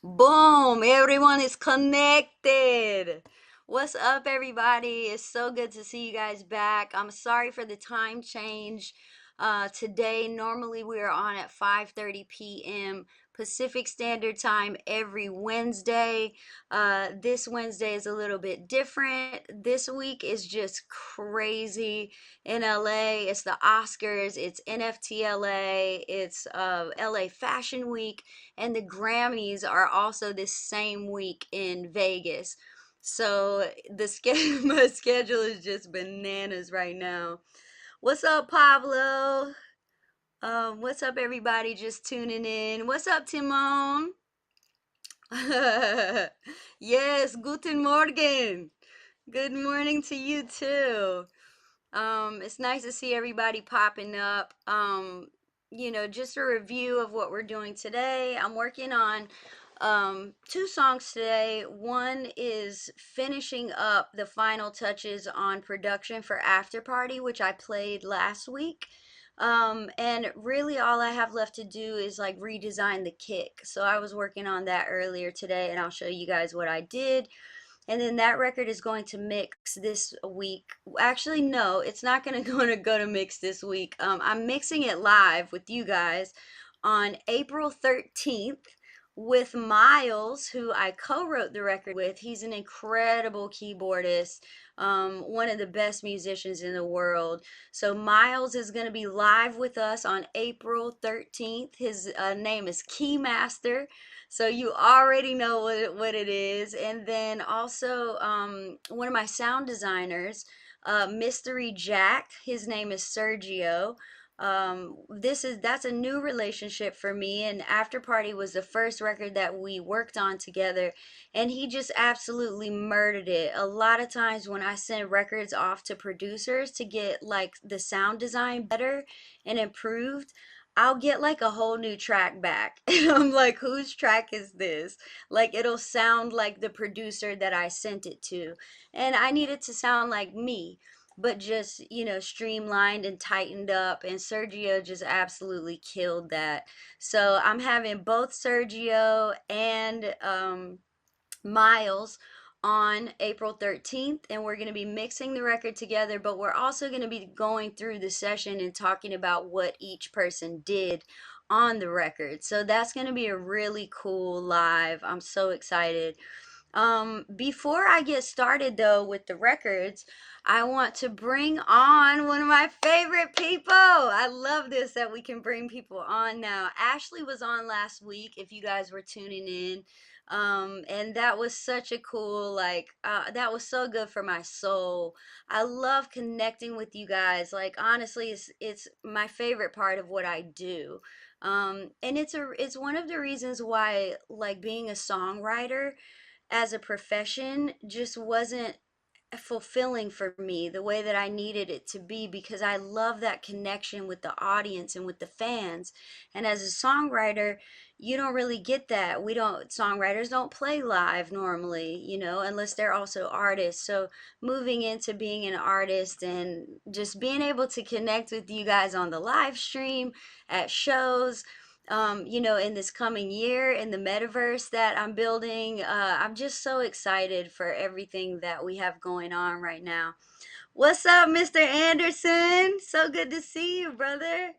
Boom! Everyone is connected. What's up, everybody? It's so good to see you guys back. I'm sorry for the time change. Today, normally we are on at 5:30 p.m. Pacific Standard Time every Wednesday. This Wednesday is a little bit different. This week is just crazy in LA. It's the Oscars, it's NFTLA, it's LA Fashion Week, and the Grammys are also this same week in Vegas. So my schedule is just bananas right now. What's up, Pablo? What's up, everybody? Just tuning in. What's up, Timon? Yes, guten Morgen. Good morning to you too. It's nice to see everybody popping up. Just a review of what we're doing today. I'm working on two songs today. One is finishing up the final touches on production for After Party, which I played last week. And really all I have left to do is like redesign the kick. So I was working on that earlier today, and I'll show you guys what I did. And then that record is going to mix this week. Actually, no, it's not going to go to mix this week. I'm mixing it live with you guys on April 13th with Miles, who I co-wrote the record with. He's an incredible keyboardist, one of the best musicians in the world. So Miles is going to be live with us on April 13th. His name is Keymaster. So you already know what it is. And then also one of my sound designers, Mystery Jack, his name is Sergio. That's a new relationship for me, and After Party was the first record that we worked on together, and he just absolutely murdered it. A lot of times when I send records off to producers to get like the sound design better and improved, I'll get like a whole new track back. And I'm like, whose track is this? Like, it'll sound like the producer that I sent it to. And I need it to sound like me, but just, streamlined and tightened up. And Sergio just absolutely killed that. So I'm having both Sergio and Miles on April 13th, and we're going to be mixing the record together, but we're also going to be going through the session and talking about what each person did on the record. So that's going to be a really cool live. I'm so excited. Before I get started though with the records, I want to bring on one of my favorite people. I love this that we can bring people on now. Ashley was on last week if you guys were tuning in. And that was such a cool, that was so good for my soul. I love connecting with you guys. Like, honestly, it's my favorite part of what I do. And it's one of the reasons why, like, being a songwriter as a profession just wasn't fulfilling for me the way that I needed it to be, because I love that connection with the audience and with the fans. And as a songwriter, you don't really get that. Songwriters don't play live normally, unless they're also artists. So moving into being an artist and just being able to connect with you guys on the live stream, at shows, in this coming year in the metaverse that I'm building. I'm just so excited for everything that we have going on right now. What's up, Mr. Anderson? So good to see you, brother.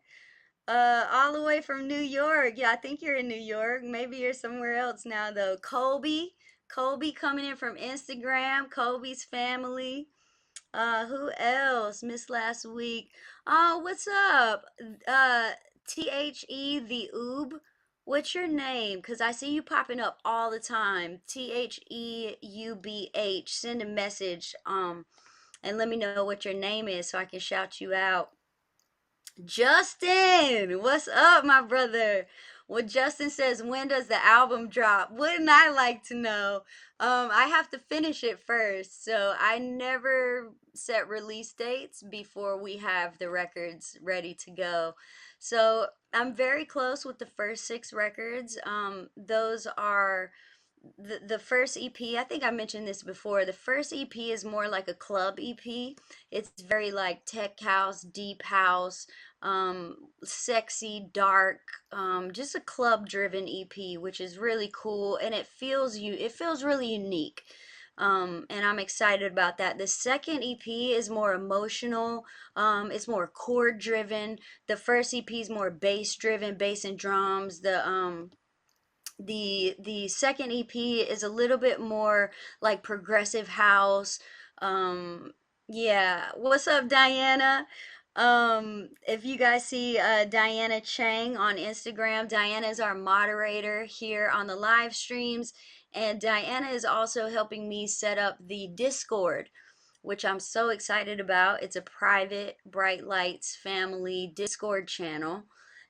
All the way from New York. Yeah, I think you're in New York. Maybe you're somewhere else now, though. Colby coming in from Instagram. Colby's family. Who else missed last week? Oh, what's up? Uh, the Oob. What's your name? Cause I see you popping up all the time. TheUBH. Send a message. And let me know what your name is so I can shout you out. Justin, what's up, my brother? Well, Justin says, when does the album drop? Wouldn't I like to know? I have to finish it first, so I never set release dates before we have the records ready to go. So I'm very close with the first six records. Those are the first EP. I think I mentioned this before. The first EP is more like a club EP. It's very like tech house, deep house, sexy, dark, just a club driven EP, which is really cool, and it feels really unique. And I'm excited about that. The second EP is more emotional. It's more chord driven. The first EP is more bass driven, bass and drums. The second EP is a little bit more like progressive house. Yeah. What's up, Diana? If you guys see Diana Chang on Instagram, Diana is our moderator here on the live streams, and Diana is also helping me set up the Discord, which I'm so excited about. It's a private Bright Lights family Discord channel,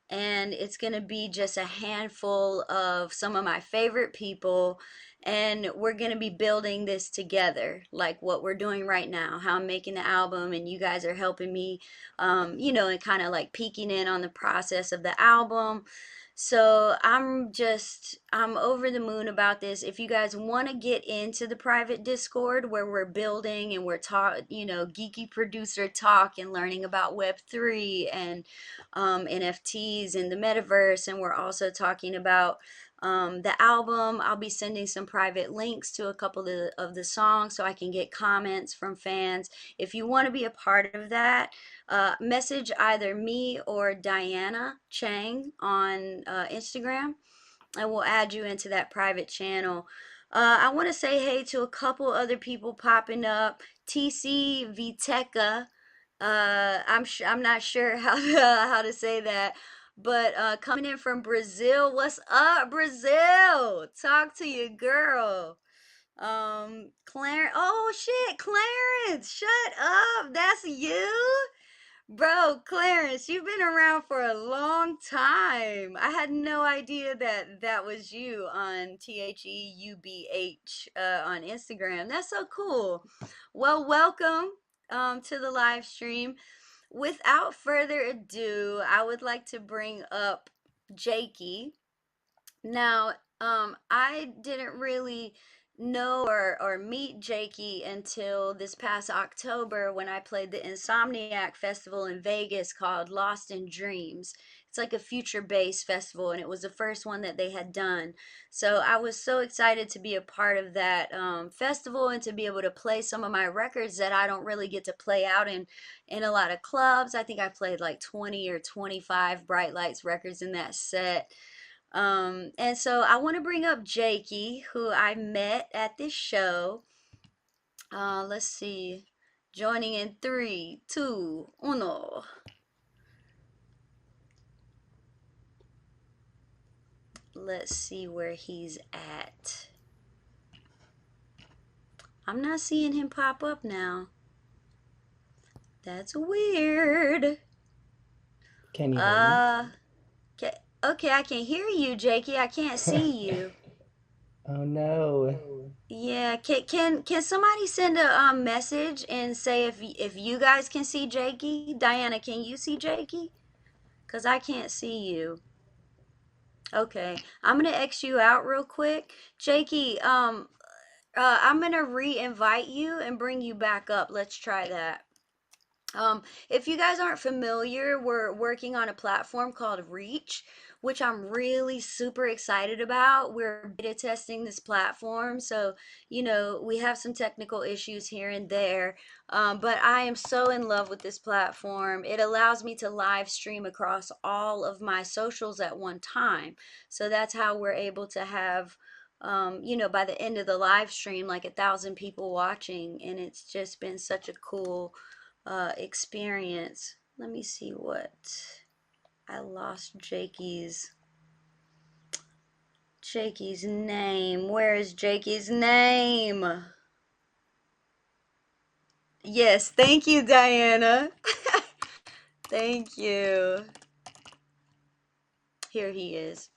and it's going to be just a handful of some of my favorite people, and we're going to be building this together, like what we're doing right now, how I'm making the album, and you guys are helping me, and kind of like peeking in on the process of the album. So I'm over the moon about this. If you guys want to get into the private Discord where we're building and we're geeky producer talk and learning about Web3 and NFTs and the metaverse, and we're also talking about the album. I'll be sending some private links to a couple of the songs so I can get comments from fans. If you want to be a part of that, message either me or Diana Chang on Instagram, and we'll add you into that private channel. I want to say hey to a couple other people popping up. TC Viteca. I'm not sure how to say that, but coming in from Brazil. What's up, Brazil? Talk to your girl. Clarence. Oh shit, Clarence. Shut up. That's you? Bro, Clarence, you've been around for a long time. I had no idea that that was you on THEUBH on Instagram. That's so cool. Well, welcome to the live stream. Without further ado, I would like to bring up Jakey. Now, I didn't really know or meet Jakey until this past October when I played the Insomniac Festival in Vegas called Lost in Dreams. It's like a future based festival, and it was the first one that they had done. So I was so excited to be a part of that festival and to be able to play some of my records that I don't really get to play out in a lot of clubs. I think I played like 20 or 25 Bright Lights records in that set. And so I want to bring up Jakey, who I met at this show. Let's see. Joining in three, two, uno. Let's see where he's at. I'm not seeing him pop up now. That's weird. Can you hear me? Okay, I can hear you, Jakey. I can't see you. Oh no. Yeah, can somebody send a message and say if you guys can see Jakey? Diana, can you see Jakey? Cause I can't see you. Okay, I'm gonna X you out real quick, Jakey. I'm gonna re-invite you and bring you back up. Let's try that. If you guys aren't familiar, we're working on a platform called Reach, which I'm really super excited about. We're beta testing this platform, so we have some technical issues here and there, but I am so in love with this platform. It allows me to live stream across all of my socials at one time, so that's how we're able to have. By the end of the live stream, like 1,000 people watching, and it's just been such a cool experience. Let me see what I lost. Jakey's name. Where is Jakey's name? Yes, thank you, Diana. Thank you. Here he is.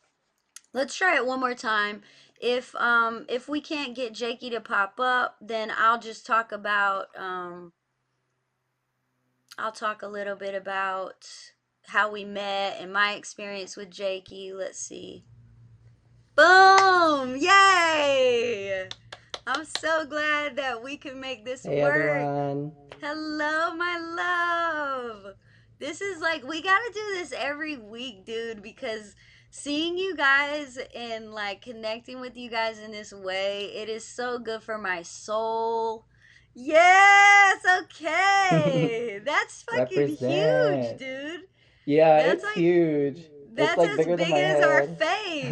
Let's try it one more time. If we can't get Jakey to pop up, then I'll talk a little bit about how we met and my experience with Jakey. Let's see. Boom! Yay! I'm so glad that we can make this Hey work. everyone. Hello, my love. This is like we gotta do this every week, dude, because seeing you guys and like connecting with you guys in this way, it is so good for my soul. Yes, okay. That's fucking huge, Represent. dude. Yeah, That's it's like huge. It's that's like as bigger than big my as our head. face.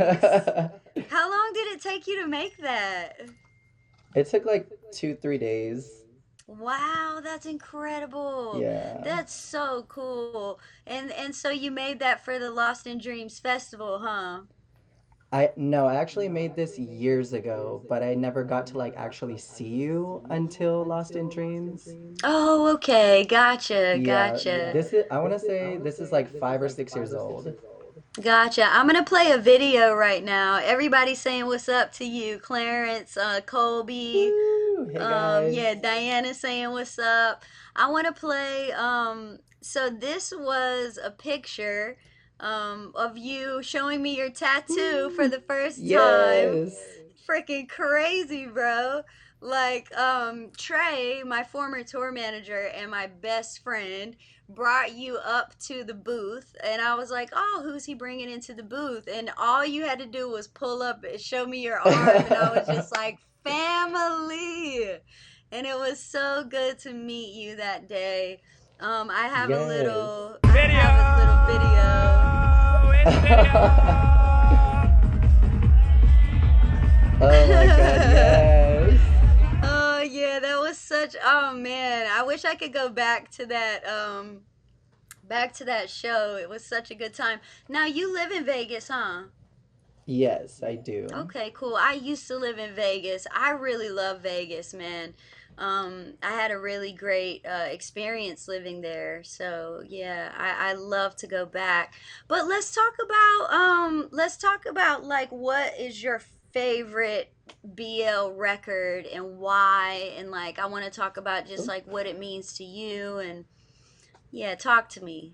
How long did it take you to make that? It took like 2, 3 days. Wow, that's incredible. Yeah. That's so cool. And so you made that for the Lost in Dreams festival, huh? I actually made this years ago, but I never got to like actually see you until Lost in Dreams. Oh, okay. Gotcha. Yeah, Gotcha. I want to say this is like 5 or 6 years old. Gotcha. I'm gonna play a video right now. Everybody saying what's up to you. Clarence, Colby, Woo! Hey yeah, guys. Diana saying what's up. I wanna play, so this was a picture of you showing me your tattoo for Woo! the first time. Yes. Freaking crazy, bro. Like, Trey, my former tour manager and my best friend, brought you up to the booth, and I was like, "Oh, who's he bringing into the booth?" And all you had to do was pull up and show me your arm, and I was just like, "Family!" And it was so good to meet you that day. I have a Yes. little, I have a Oh my God, little video. yes. Oh yeah, that was such. Oh man, I wish I could go back to that show. It was such a good time. Now you live in Vegas, huh? Yes, I do. Okay, cool. I used to live in Vegas. I really love Vegas, man. I had a really great experience living there. So yeah, I love to go back. But let's talk about like what is your favorite BL record and why, and like I want to talk about just like what it means to you, and yeah, talk to me.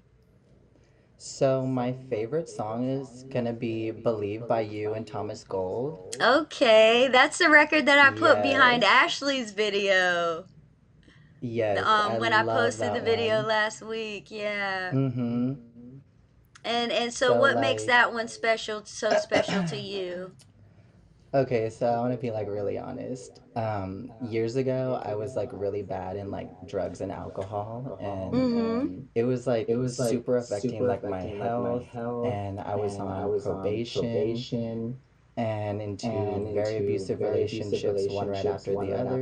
So my favorite song is gonna be Believe by You and Thomas Gold. Okay, that's the record that I put behind Yes. Ashley's video. Yes, I When I love posted the that video one. last week, yeah. Mm-hmm. And so So what makes like that one special, so special to you? okay, so I want to be like really honest. Years ago, I was like really bad in like drugs and alcohol, and Mm-hmm. it was like super affecting like my health, and I was on probation and into very abusive relationships, one right after the other.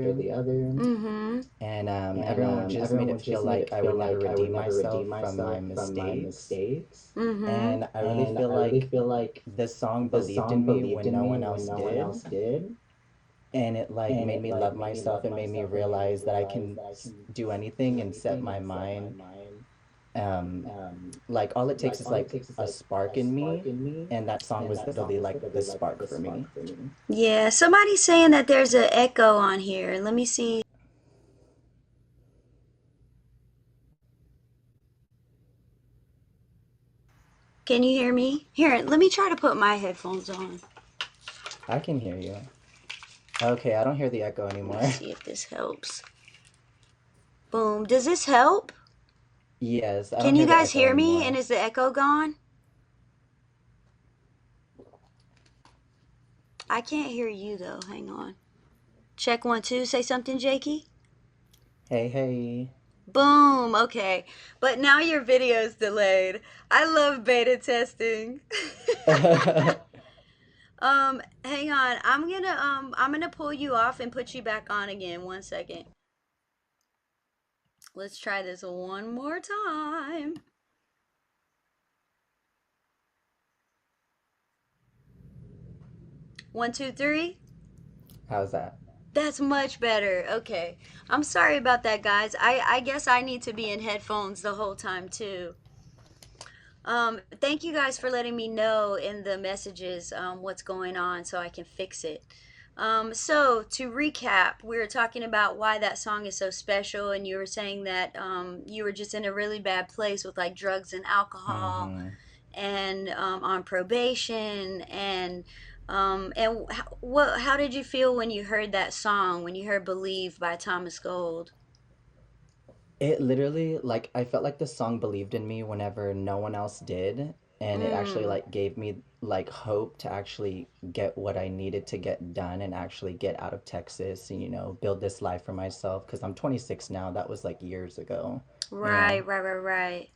Mm-hmm. And everyone just made it feel like I would never redeem myself from my mistakes. Mm-hmm. And I really feel like this song believed in me when no one else did. And it like made me love myself and made me realize that I can do anything and set my mind. Um, like all it takes is like a spark in me. And that song was literally like the spark for me. Yeah, somebody's saying that there's an echo on here. Let me see. Can you hear me? Here, let me try to put my headphones on. I can hear you. Okay, I don't hear the echo Let's anymore. see if this helps. Boom. Does this help? Yes, I don't Can you hear the guys echo hear me? And anymore. is the echo gone? I can't hear you though. Hang on. Check 1 2. Say something, Jakey. Hey, hey. Boom. Okay. But now your video's delayed. I love beta testing. Hang on. I'm gonna pull you off and put you back on again. 1 second. Let's try this one more time. 1 2 3. How's that? That's much better. Okay. I'm sorry about that, guys. I guess I need to be in headphones the whole time too. Thank you guys for letting me know in the messages what's going on so I can fix it. So to recap, we were talking about why that song is so special, and you were saying that you were just in a really bad place with like drugs and alcohol, Mm-hmm. and on probation, and what? How did you feel when you heard that song? When you heard "Believe" by Thomas Gold? It literally, like, I felt like the song believed in me whenever no one else did, and it actually Mm, like gave me like hope to actually get what I needed to get done and actually get out of Texas and build this life for myself because I'm 26 now. That was like years ago, you right, know. right, right, right.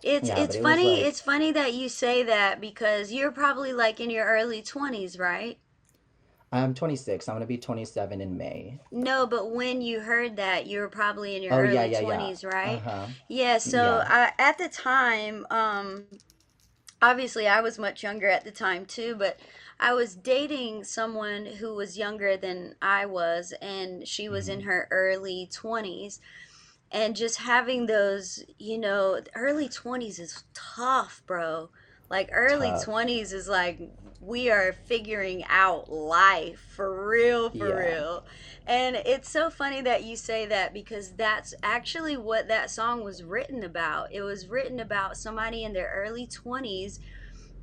It's Yeah, it's but it was funny. like It's funny that you say that because you're probably like in your early 20s, right? I'm 26. I'm gonna be 27 in May. No, but when you heard that, you were probably in your Oh yeah, early yeah, yeah. 20s, right? Uh-huh. Yeah, so Yeah. at the time, obviously I was much younger at the time too, but I was dating someone who was younger than I was, and she was in Hmm. her early 20s. And just having those, the early 20s is tough, bro. Like early Tough. 20s is like we are figuring out life for Yeah. real. And it's so funny that you say that because that's actually what that song was written about. It was written about somebody in their early 20s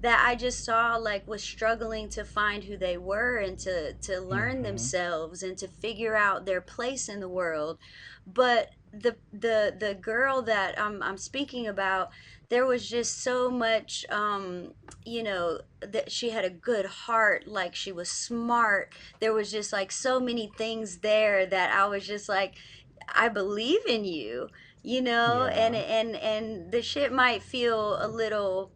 that I just saw like was struggling to find who they were and to learn Hmm. themselves and to figure out their place in the world. But the girl that I'm speaking about, there was just so much, that she had a good heart, like she was smart. There was just like so many things there that I was just like, I believe in you, Yeah. and the shit might feel a little,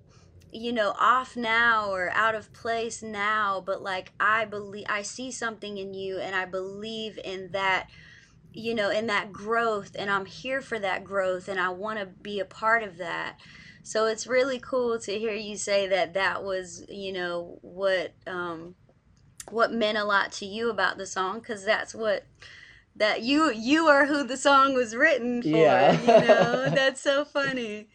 off now or out of place now, but like I believe, I see something in you and I believe in that, in that growth, and I'm here for that growth and I want to be a part of that. So it's really cool to hear you say that that was, what meant a lot to you about the song, cuz that's what that you are who the song was written for, Yeah. that's so funny.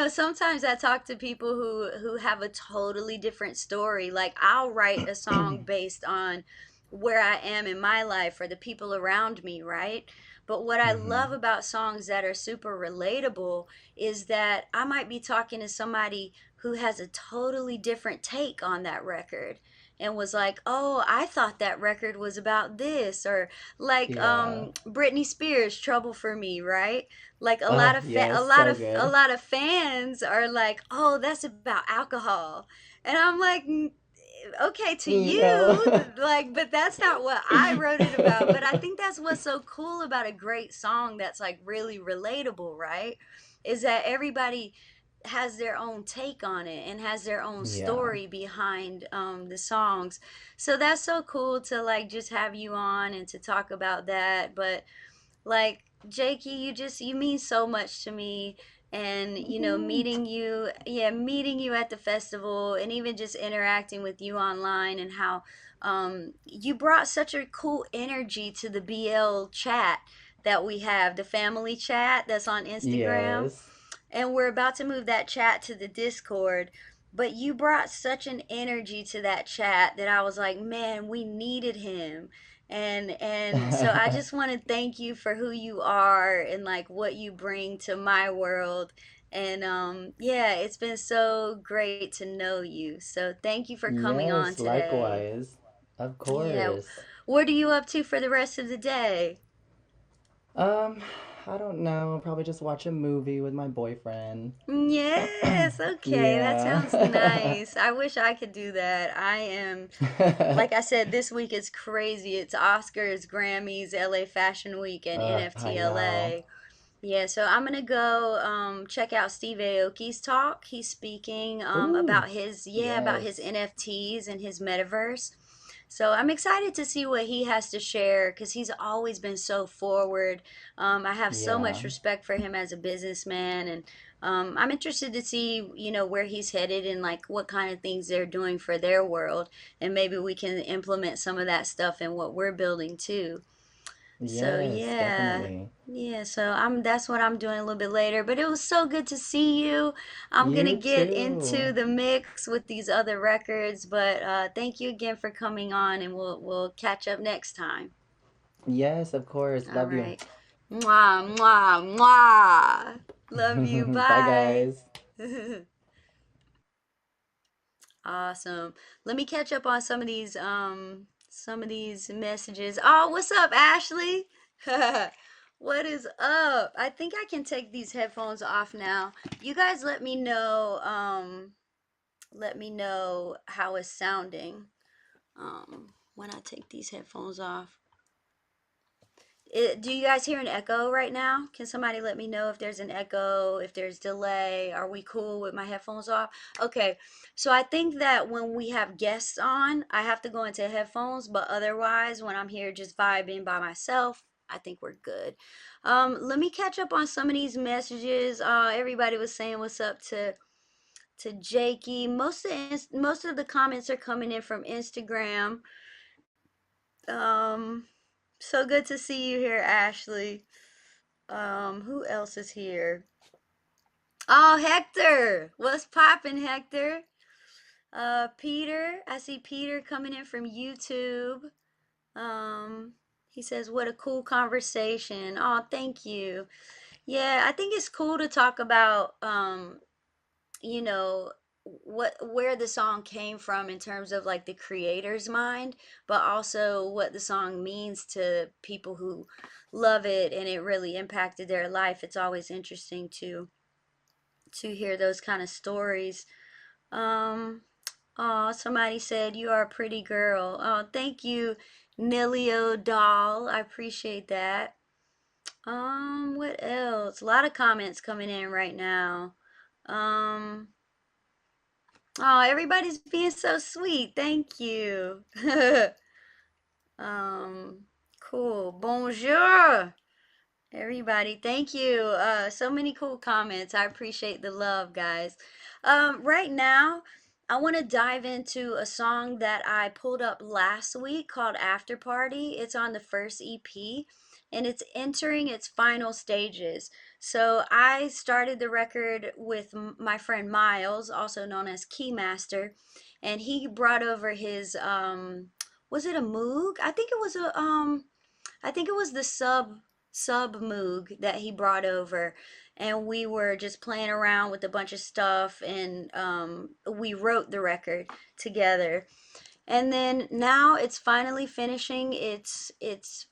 Sometimes I talk to people who have a totally different story. Like I'll write a song based on where I am in my life or the people around me, right? But what I Hmm. love about songs that are super relatable is that I might be talking to somebody who has a totally different take on that record and was like, "Oh, I thought that record was about this," or like Yeah. Britney Spears Trouble for Me, right? Like a lot of Yes, so a good. lot of fans are like, "Oh, that's about alcohol." And I'm like, okay, to No. you, like, but that's not what I wrote it about. But I think that's what's so cool about a great song that's like really relatable, right? Is that everybody has their own take on it and has their own Yeah. story behind the songs. So that's so cool to like just have you on and to talk about that. But like, Jakey, you mean so much to me. And Ooh. meeting you, yeah, meeting you at the festival, and even just interacting with you online, and how you brought such a cool energy to the BL chat that we have, the family chat that's on Instagram. Yes. And we're about to move that chat to the Discord. But you brought such an energy to that chat that I was like, man, we needed him. And so I just want to thank you for who you are and like what you bring to my world. And yeah, it's been so great to know you. So thank you for coming on Yes, today. likewise. Of Yeah. course. What are you up to for the rest of the day? Um, I don't know. Probably just watch a movie with my boyfriend. Yes, okay, that sounds Yeah. nice. I wish I could do that. I am, like I said, this week is crazy. It's Oscars, Grammys, LA Fashion Week, and I know. NFTLA. Yeah, so I'm gonna go check out Steve Aoki's talk. He's speaking Ooh, about his, yeah, about his yes. NFTs and his metaverse. So I'm excited to see what he has to share because he's always been so forward. I have so Yeah. much respect for him as a businessman, and I'm interested to see, where he's headed and like what kind of things they're doing for their world, and maybe we can implement some of that stuff in what we're building too. So Yes, yeah. definitely. Yeah, so I'm that's what I'm doing a little bit later, but it was so good to see you. I'm gonna You get too. into the mix with these other records, but thank you again for coming on, and we'll catch up next time. Yes, of course. All Love you. right. Mwah, mwah, mwah. Love you. Bye, Bye. guys. Awesome. Let me catch up on some of these messages. Oh, what's up, Ashley? What is up? I think I can take these headphones off now. You guys let me know how it's sounding when I take these headphones off. Do you guys hear an echo right now? Can somebody let me know if there's an echo, if there's delay? Are we cool with my headphones off? Okay, so I think that when we have guests on, I have to go into headphones, but otherwise, when I'm here just vibing by myself, I think we're good. Let me catch up on some of these messages. Everybody was saying what's up to Jakey. Most of the comments are coming in from Instagram. Um, so good to see you here, Ashley. Who else is here? Oh, Hector. What's poppin', Hector? Peter. I see Peter coming in from YouTube. Um, he says, "What a cool conversation." Oh, thank you. Yeah, I think it's cool to talk about you know, where the song came from in terms of like the creator's mind, but also what the song means to people who love it and it really impacted their life. It's always interesting to hear those kind of stories. Um, oh, somebody said you are a pretty girl. Oh, thank you, Nilio Doll. I appreciate that. What else? A lot of comments coming in right now. Um, oh, everybody's being so sweet. Thank you. um, cool. Bonjour. Everybody, thank you. So many cool comments. I appreciate the love, guys. Right now, I want to dive into a song that I pulled up last week called After Party. It's on the first EP and it's entering its final stages. So I started the record with my friend Miles, also known as Keymaster, and he brought over his was it a Moog? I think it was the sub Moog that he brought over, and we were just playing around with a bunch of stuff, and we wrote the record together. And then now it's finally finishing its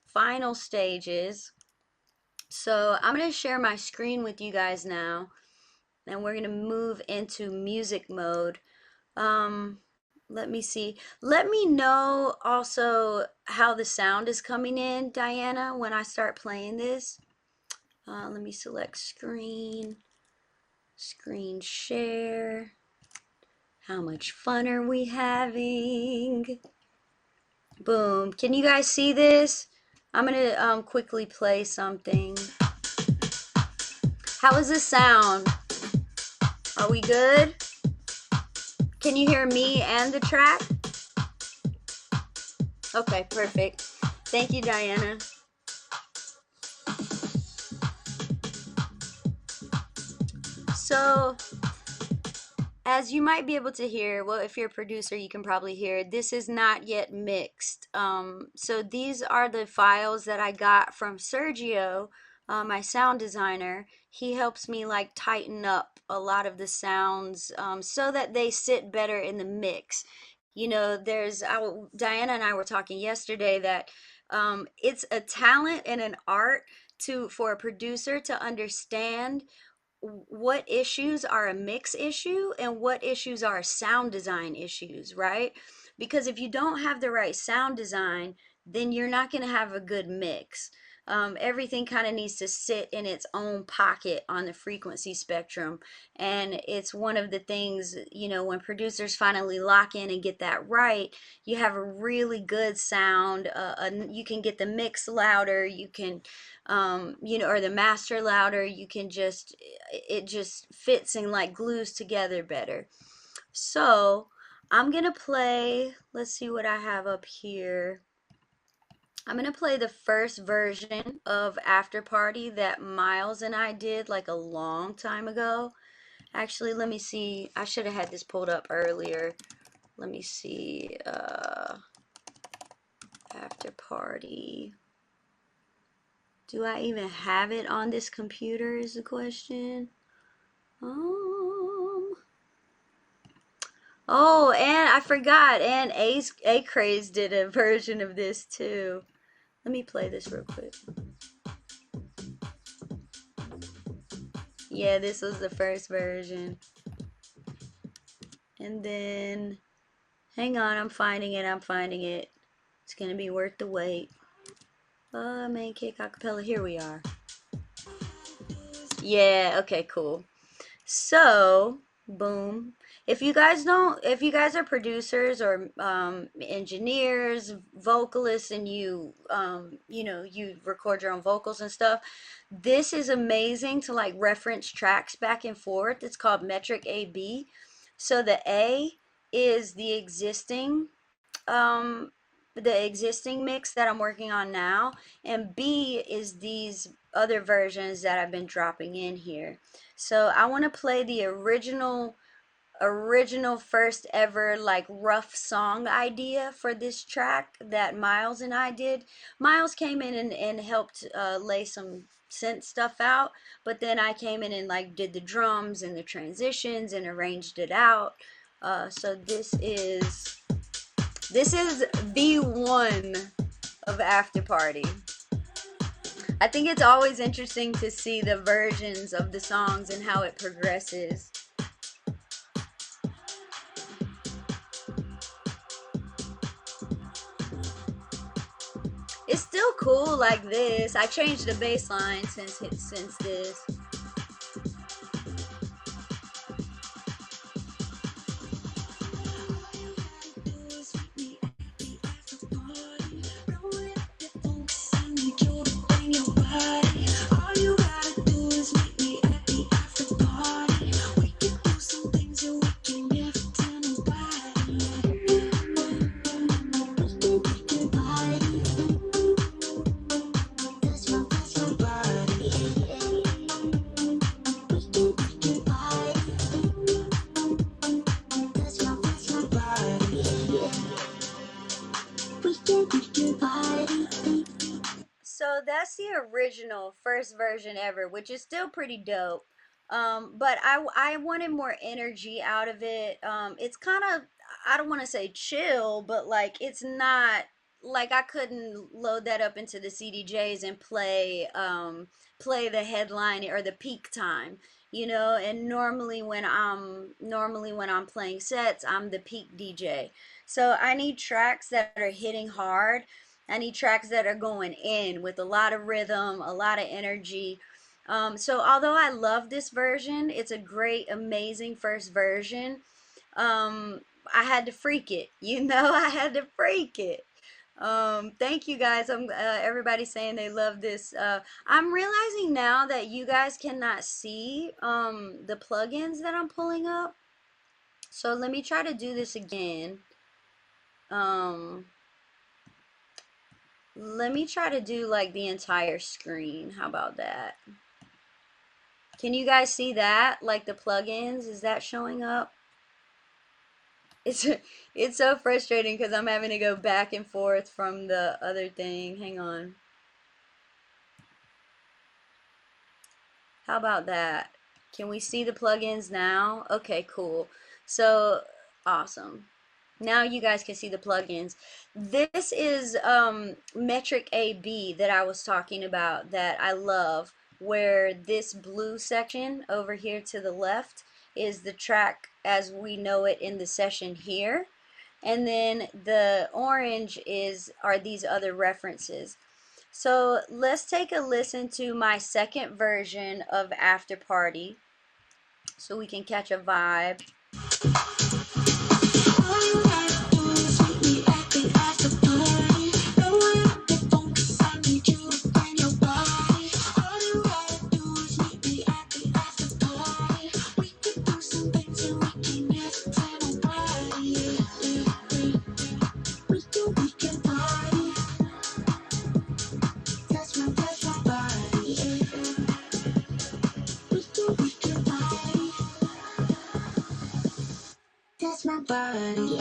final stages. So I'm gonna share my screen with you guys now, and we're gonna move into music mode. Um, Let me see. Let me know also how the sound is coming in, Diana, when I start playing this. Let me select screen share. How much fun are we having? Boom. Can you guys see this? I'm gonna quickly play something. How is this sound? Are we good? Can you hear me and the track? Okay, perfect. Thank you, Diana. So, as you might be able to hear, well, if you're a producer, you can probably hear this is not yet mixed. So these are the files that I got from Sergio, my sound designer. He helps me like tighten up a lot of the sounds so that they sit better in the mix. Diana and I were talking yesterday that it's a talent and an art for a producer to understand what issues are a mix issue and what issues are sound design issues, right? Because if you don't have the right sound design, then you're not going to have a good mix. Everything kind of needs to sit in its own pocket on the frequency spectrum. And it's one of the things, when producers finally lock in and get that right, you have a really good sound. You can get the mix louder, you can, or the master louder. It just fits and like glues together better. So I'm gonna play, let's see what I have up here. I'm gonna play the first version of After Party that Miles and I did like a long time ago. Actually, let me see. I should have had this pulled up earlier. Let me see. After Party. Do I even have it on this computer is the question. Um, oh, and I forgot, and A Craze did a version of this too. Let me play this real quick. Yeah, this was the first version. And then, hang on, I'm finding it. It's gonna be worth the wait. Main kick acapella. Here we are. Yeah, okay, cool. So, boom. If you guys are producers or engineers, vocalists, and you record your own vocals and stuff, this is amazing to like reference tracks back and forth. It's called metric A/B. So the A is um, the existing mix that I'm working on now, and B is these other versions that I've been dropping in here. So I want to play the original first ever like rough song idea for this track that Miles and I did. Miles came in and helped lay some synth stuff out, but then I came in and like did the drums and the transitions and arranged it out. So this is V1 of After Party. I think it's always interesting to see the versions of the songs and how it progresses. It's still cool like this. I changed the bass line since this. So that's the original first version ever, which is still pretty dope. But I wanted more energy out of it. It's kind of, I don't want to say chill, but like it's not like I couldn't load that up into the CDJs and play the headline or the peak time, and normally when I'm playing sets, I'm the peak DJ. So I need tracks that are hitting hard. I need tracks that are going in with a lot of rhythm, a lot of energy. So although I love this version, it's a great, amazing first version. Um, I had to freak it, I had to freak it. Thank you guys. Everybody's saying they love this. I'm realizing now that you guys cannot see the plugins that I'm pulling up. So let me try to do this again. Um, Let me try to do like the entire screen. How about that? Can you guys see that? Like the plugins, is that showing up? It's it's so frustrating because I'm having to go back and forth from the other thing. Hang on. How about that? Can we see the plugins now? Okay, cool. So awesome. Now you guys can see the plugins. This is metric AB that I was talking about that I love, where this blue section over here to the left is the track as we know it in the session here. And then the orange are these other references. So let's take a listen to my second version of After Party so we can catch a vibe. That's my body.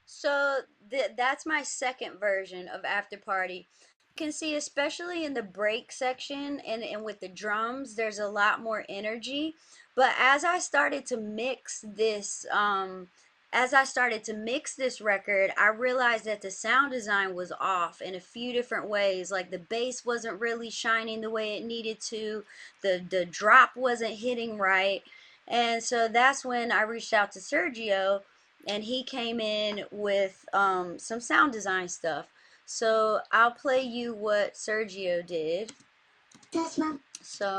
So that's my second version of After Party. You can see, especially in the break section and with the drums, there's a lot more energy. But as I started to mix this as I started to mix this record, I realized that the sound design was off in a few different ways. Like the bass wasn't really shining the way it needed to, the drop wasn't hitting right. And so that's when I reached out to Sergio, and he came in with some sound design stuff. So I'll play you what Sergio did. So so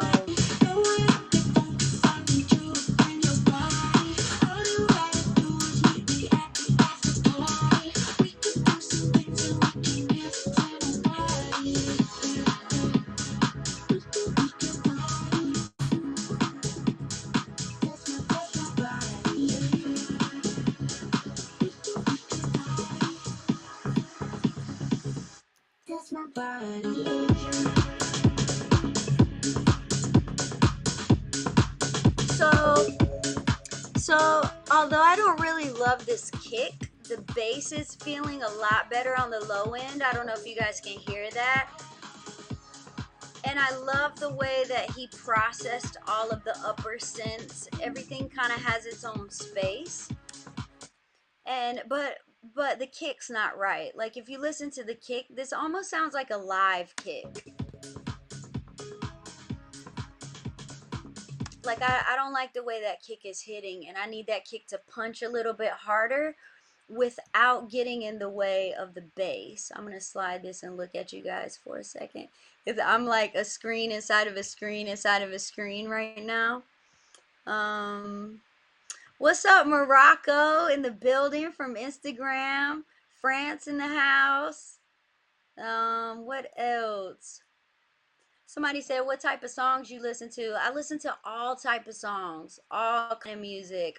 So, although I don't really love this kick, the bass is feeling a lot better on the low end. I don't know if you guys can hear that. And I love the way that he processed all of the upper synths. Everything kind of has its own space. And but the kick's not right. Like if you listen to the kick, this almost sounds like a live kick. Like I don't like the way that kick is hitting, and I need that kick to punch a little bit harder without getting in the way of the bass. I'm gonna slide this and look at you guys for a second. I'm like a screen inside of a screen inside of a screen right now. What's up, Morocco in the building from Instagram? France in the house. What else? Somebody said, what type of songs you listen to? I listen to all type of songs, all kind of music.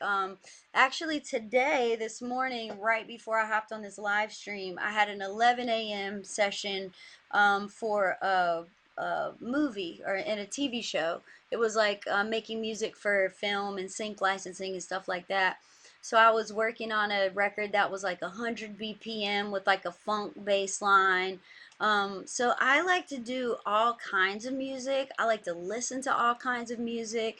Actually today, this morning, right before I hopped on this live stream, I had an 11 a.m. session for a movie or in a TV show. It was like making music for film and sync licensing and stuff like that. So I was working on a record that was like 100 BPM with like a funk bass line. So I like to do all kinds of music. I like to listen to all kinds of music.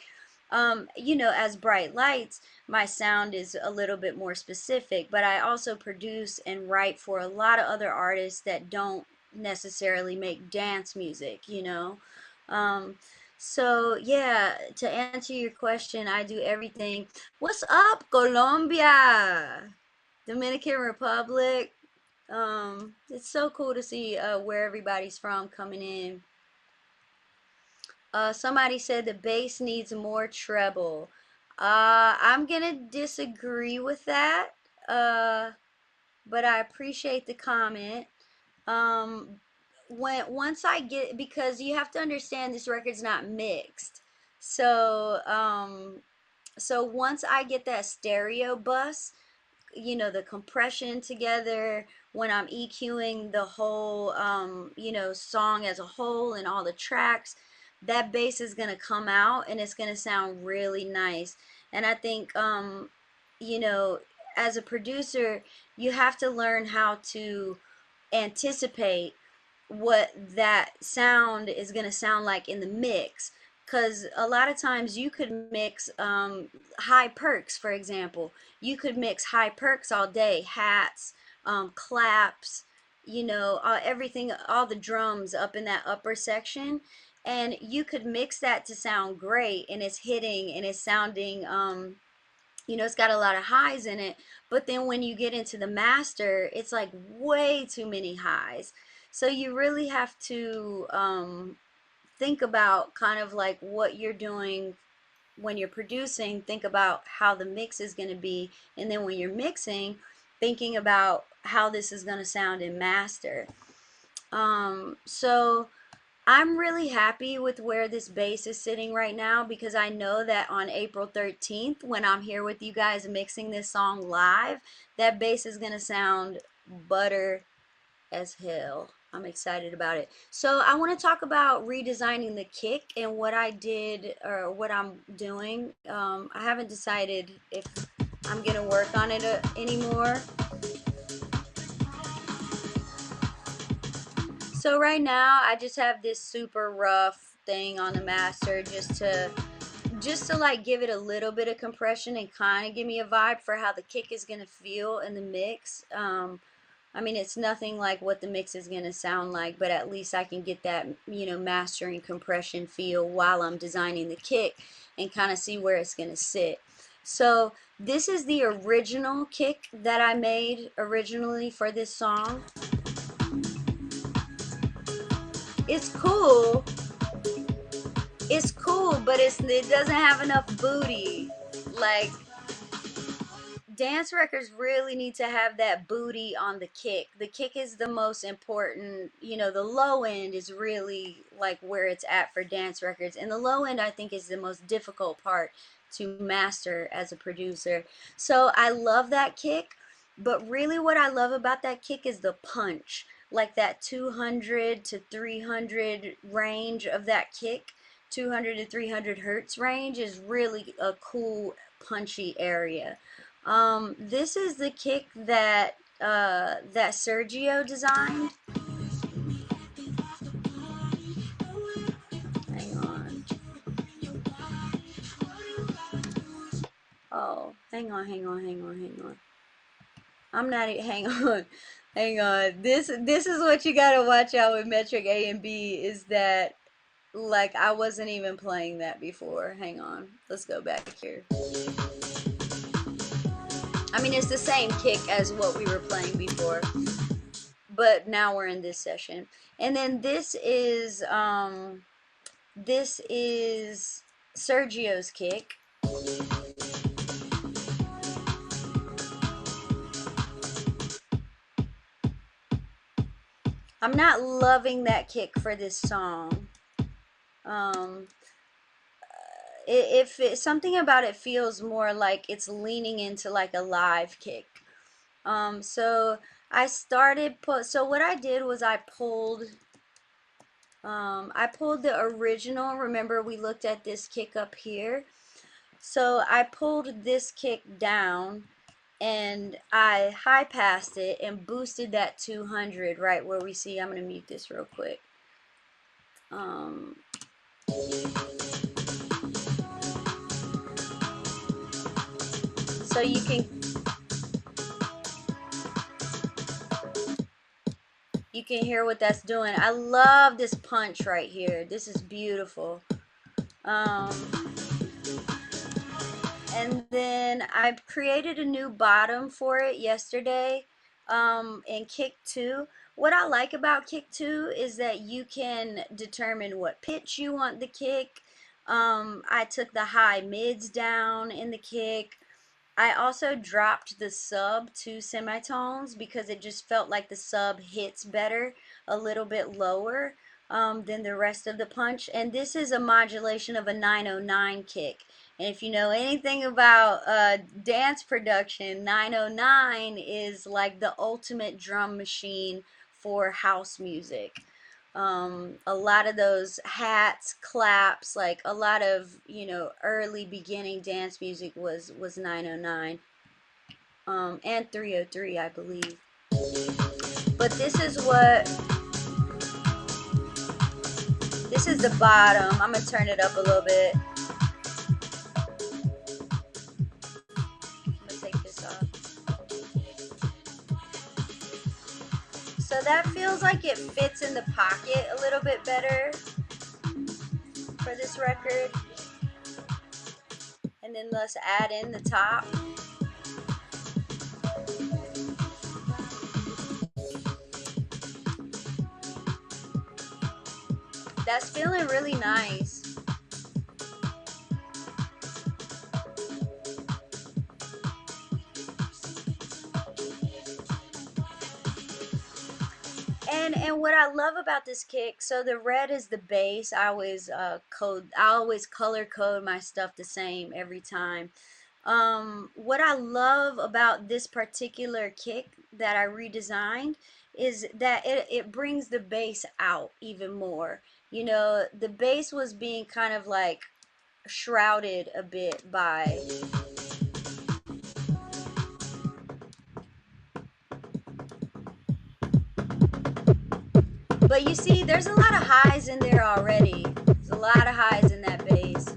You know, as Bright Lights, my sound is a little bit more specific, but I also produce and write for a lot of other artists that don't necessarily make dance music, you know. Um, so yeah, to answer your question, I do everything. What's up, Colombia? Dominican Republic. It's so cool to see where everybody's from coming in. Somebody said the bass needs more treble. I'm gonna disagree with that. But I appreciate the comment. Um, once I get, because you have to understand this record's not mixed. So so once I get that stereo bus, you know, the compression together, when I'm EQing the whole you know, song as a whole and all the tracks, that bass is gonna come out and it's gonna sound really nice. And I think you know, as a producer, you have to learn how to anticipate what that sound is going to sound like in the mix, because a lot of times you could mix high perks. For example, you could mix high perks all day, hats, claps, you know, everything, all the drums up in that upper section, and you could mix that to sound great, and it's hitting and it's sounding you know, it's got a lot of highs in it, but then when you get into the master, it's like way too many highs. So you really have to think about kind of like what you're doing when you're producing. Think about how the mix is going to be, and then when you're mixing, thinking about how this is going to sound in master. So I'm really happy with where this bass is sitting right now, because I know that on April 13th, when I'm here with you guys mixing this song live, that bass is going to sound butter as hell. I'm excited about it. So I want to talk about redesigning the kick and what I did, or what I'm doing. I haven't decided if I'm going to work on it anymore. So right now I just have this super rough thing on the master just to just to like give it a little bit of compression and kind of give me a vibe for how the kick is going to feel in the mix. I mean, it's nothing like what the mix is going to sound like, but at least I can get that, mastering compression feel while I'm designing the kick and kind of see where it's going to sit. So this is the original kick that I made originally for this song. It's cool. It's cool, but it doesn't have enough booty. Like, dance records really need to have that booty on the kick. The kick is the most important, the low end is really like where it's at for dance records. And the low end, I think, is the most difficult part to master as a producer. So I love that kick, but really what I love about that kick is the punch. Like that 200 to 300 range of that kick, 200 to 300 hertz range is really a cool, punchy area. This is the kick that Sergio designed. Hang on. Oh, hang on. I'm not. Hang on, hang on. This is what you gotta watch out with metric A and B is that like I wasn't even playing that before. Hang on. Let's go back here. I mean, it's the same kick as what we were playing before, but now we're in this session. And then this is Sergio's kick. I'm not loving that kick for this song. Something about it feels more like it's leaning into like a live kick. So what I did was I pulled the original. Remember we looked at this kick up here. So I pulled this kick down and I high passed it and boosted that 200 right where we see. I'm going to mute this real quick. So you can hear what that's doing. I love this punch right here. This is beautiful. And then I created a new bottom for it yesterday in Kick 2. What I like about Kick 2 is that you can determine what pitch you want the kick. I took the high mids down in the kick. I also dropped the sub 2 semitones because it just felt like the sub hits better a little bit lower than the rest of the punch. And this is a modulation of a 909 kick. And if you know anything about dance production, 909 is like the ultimate drum machine for house music. A lot of those hats, claps, like a lot of, early beginning dance music was 909. And 303, I believe. But this is the bottom. I'm going to turn it up a little bit. So that feels like it fits in the pocket a little bit better for this record. And then let's add in the top. That's feeling really nice. And what I love about this kick, so the red is the bass. I always color code my stuff the same every time. What I love about this particular kick that I redesigned is that it brings the bass out even more. The bass was being kind of like shrouded a bit by but you see, there's a lot of highs in there already. There's a lot of highs in that bass.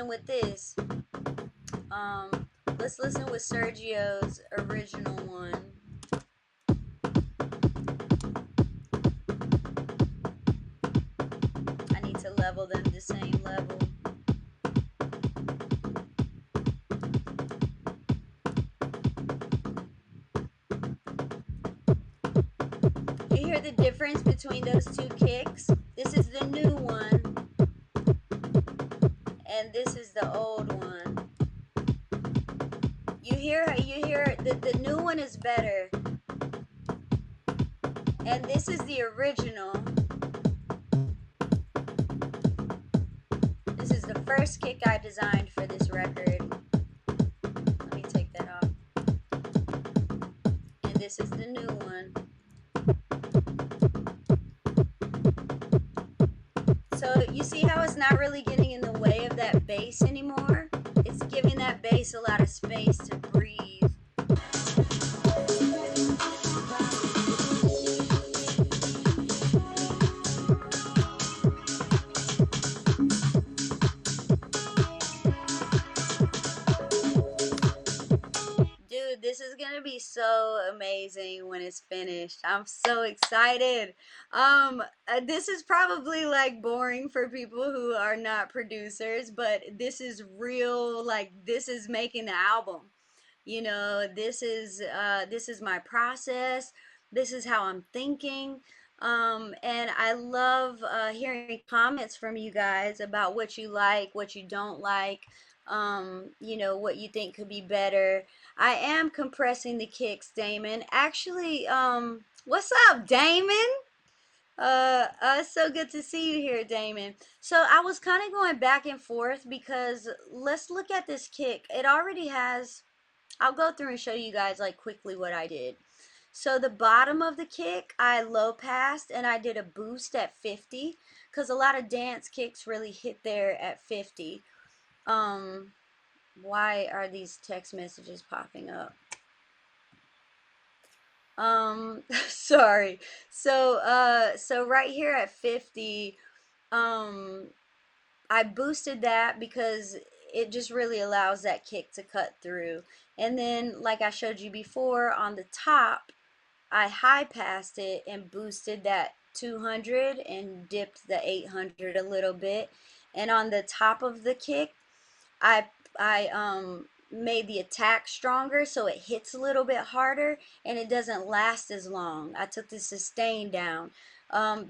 listen with this. Um, let's listen with Sergio's original one. I need to level them the same level. You hear the difference between those two kicks? This is the new one, and this is the old one. You hear the new one is better, and this is the original. This is the first kick I designed for this record. Let me take that off. And this is the new one. So you see how it's not really getting in the way of that bass anymore? It's giving that bass a lot of space to breathe. Dude, this is gonna be so amazing when it's finished. I'm so excited. This is probably like boring for people who are not producers, but this is real. Like, this is making the album. You know, this is my process. This is how I'm thinking. And I love hearing comments from you guys about what you like, what you don't like, you know, what you think could be better. I am compressing the kicks, Damon. Actually, what's up, Damon? It's so good to see you here, Damon. So I was kind of going back and forth because let's look at this kick. It already has, I'll go through and show you guys like quickly what I did. So the bottom of the kick, I low passed and I did a boost at 50 because a lot of dance kicks really hit there at 50. Why are these text messages popping up? Sorry. So right here at 50, I boosted that because it just really allows that kick to cut through. And then, like I showed you before, on the top, I high passed it and boosted that 200 and dipped the 800 a little bit. And on the top of the kick, I made the attack stronger so it hits a little bit harder and it doesn't last as long. I took the sustain down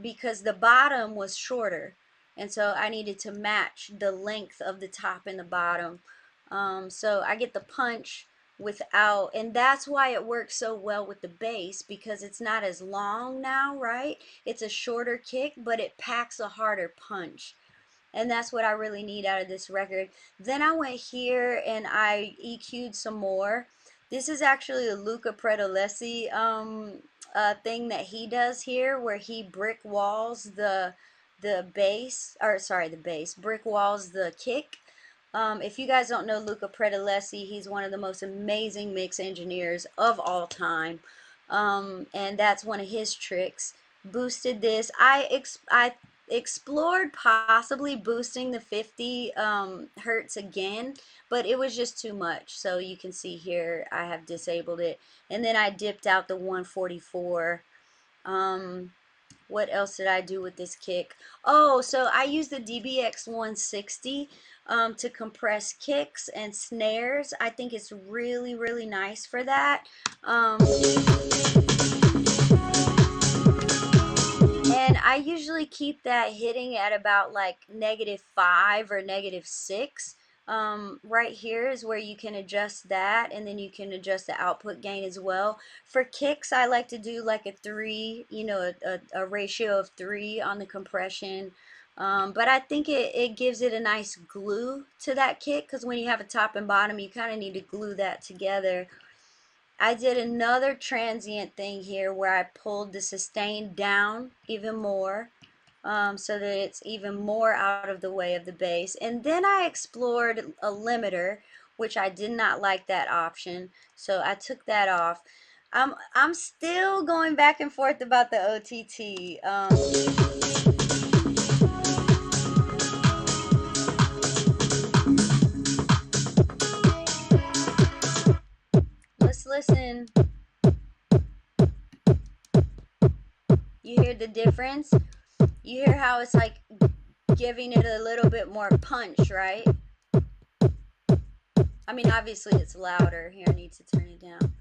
because the bottom was shorter, and so I needed to match the length of the top and the bottom. So I get the punch without, and that's why it works so well with the bass, because it's not as long now, right? It's a shorter kick, but it packs a harder punch. And that's what I really need out of this record. Then I went here and I EQ'd some more. This is actually a Luca Predolesi thing that he does here, where he brick walls the bass, or sorry, the bass, brick walls the kick. If you guys don't know Luca Predolesi, he's one of the most amazing mix engineers of all time. And that's one of his tricks. Boosted this. I explored possibly boosting the 50 hertz again, but it was just too much. So you can see here I have disabled it, and then I dipped out the 144. What else did I do with this kick? Oh, so I used the DBX 160 to compress kicks and snares. I think it's really, really nice for that. And I usually keep that hitting at about like -5 or -6. Right here is where you can adjust that, and then you can adjust the output gain as well. For kicks, I like to do like a 3, you know, a ratio of 3 on the compression. But I think it gives it a nice glue to that kick, because when you have a top and bottom, you kind of need to glue that together. I did another transient thing here where I pulled the sustain down even more, so that it's even more out of the way of the bass. And then I explored a limiter, which I did not like that option, so I took that off. I'm still going back and forth about the OTT. listen, you hear the difference? You hear how it's like giving it a little bit more punch, right? I mean, obviously it's louder. Here, I need to turn it down.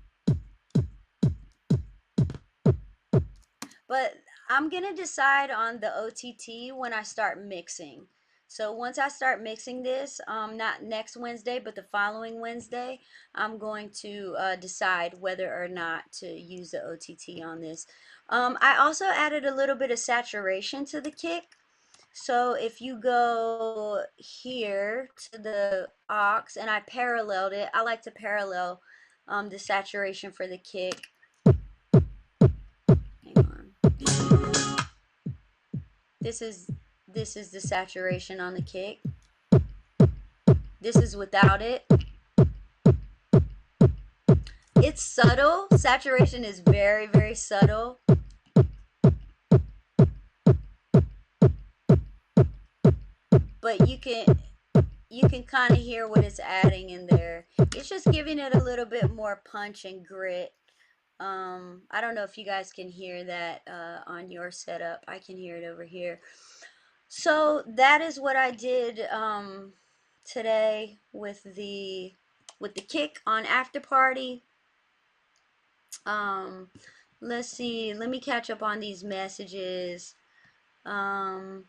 But I'm going to decide on the OTT when I start mixing. So once I start mixing this, not next Wednesday, but the following Wednesday, I'm going to decide whether or not to use the OTT on this. I also added a little bit of saturation to the kick. So if you go here to the aux and I paralleled it, I like to parallel the saturation for the kick. Hang on. This is the saturation on the kick. This is without it. It's subtle. Saturation is very, very subtle. But you can kind of hear what it's adding in there. It's just giving it a little bit more punch and grit. I don't know if you guys can hear that on your setup. I can hear it over here. So that is what I did today with the kick on After Party. Um, let's see. Let me catch up on these messages. Oh,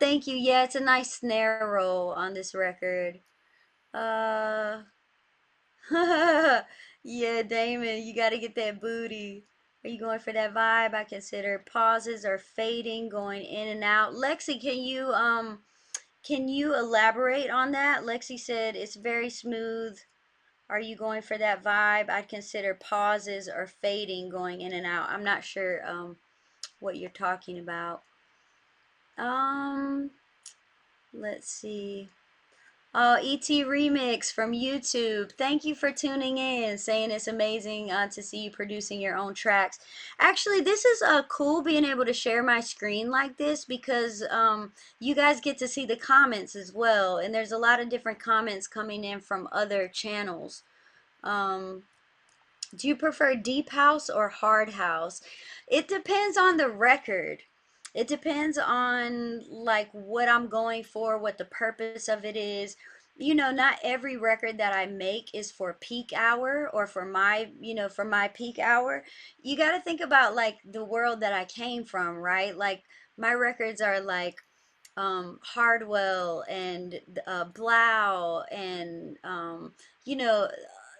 thank you. Yeah, it's a nice snare roll on this record. Uh, yeah, Damon, you got to get that booty. Are you going for that vibe? I consider pauses or fading, going in and out. Lexi, can you elaborate on that? Lexi said it's very smooth. Are you going for that vibe? I'd consider pauses or fading, going in and out. I'm not sure what you're talking about. Um, let's see. Oh, ET Remix from YouTube. Thank you for tuning in, saying it's amazing to see you producing your own tracks. Actually, this is cool being able to share my screen like this because you guys get to see the comments as well. And there's a lot of different comments coming in from other channels. Um, do you prefer deep house or hard house? It depends on the record. It depends on like what I'm going for, what the purpose of it is. You know, not every record that I make is for peak hour or for my, for my peak hour. You got to think about like the world that I came from, right? Like my records are like Hardwell and Blau and you know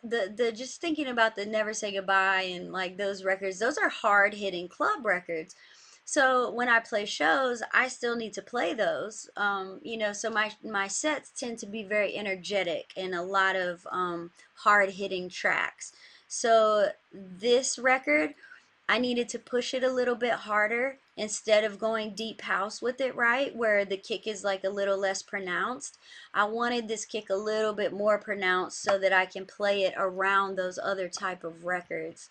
the just thinking about the Never Say Goodbye and like those records, those are hard hitting club records. So when I play shows, I still need to play those. So my sets tend to be very energetic and a lot of hard hitting tracks. So this record, I needed to push it a little bit harder instead of going deep house with it, right? Where the kick is like a little less pronounced. I wanted this kick a little bit more pronounced so that I can play it around those other type of records.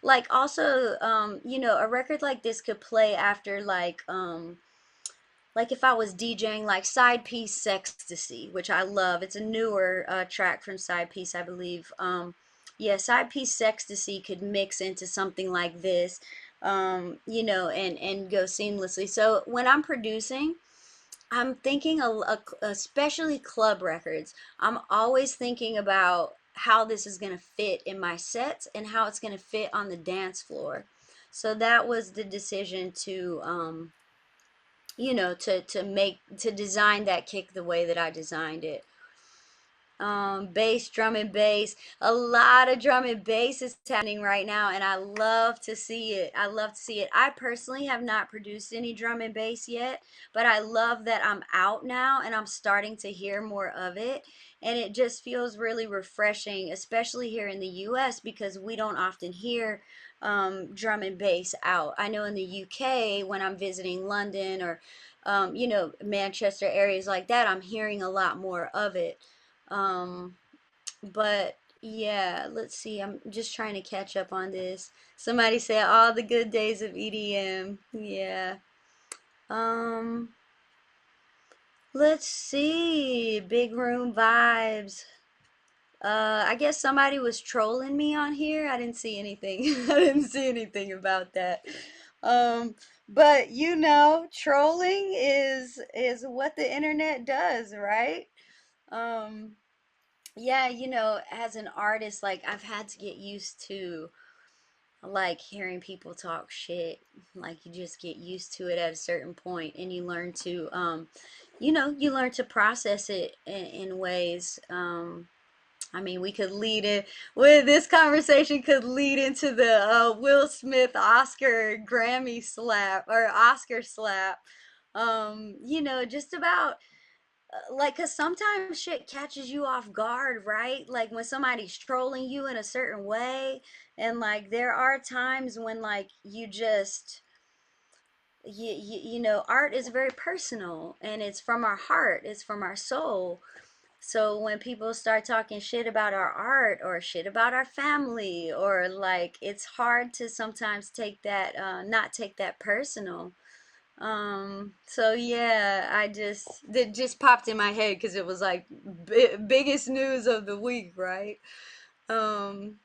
Like also, a record like this could play after like if I was DJing like Side Piece Sextasy, which I love. It's a newer track from Side Piece, I believe. Yeah, Side Piece Sextasy could mix into something like this, and go seamlessly. So when I'm producing, I'm thinking, especially club records, I'm always thinking about how this is going to fit in my sets and how it's going to fit on the dance floor. So that was the decision to to design that kick the way that I designed it. Bass, drum and bass. A lot of drum and bass is happening right now, and I love to see it. I love to see it. I personally have not produced any drum and bass yet, but I love that I'm out now and I'm starting to hear more of it. And it just feels really refreshing, especially here in the US, because we don't often hear drum and bass out. I know in the UK, when I'm visiting London or, Manchester, areas like that, I'm hearing a lot more of it. Um, but yeah, let's see. I'm just trying to catch up on this. Somebody said all the good days of EDM. Yeah. Um, let's see. Big room vibes. I guess somebody was trolling me on here. I didn't see anything. I didn't see anything about that. Um, but trolling is what the internet does, right? Um, yeah, as an artist, like I've had to get used to like hearing people talk shit. Like you just get used to it at a certain point, and you learn to you learn to process it in ways. I mean, we could lead it with this conversation could lead into the Will Smith Oscar Grammy slap or Oscar slap. Just about like, cause sometimes shit catches you off guard, right? Like when somebody's trolling you in a certain way, and like there are times when like you just art is very personal and it's from our heart, it's from our soul. So when people start talking shit about our art or shit about our family, or like it's hard to sometimes take that not take that personal. So yeah, it just popped in my head because it was like biggest news of the week, right? Um,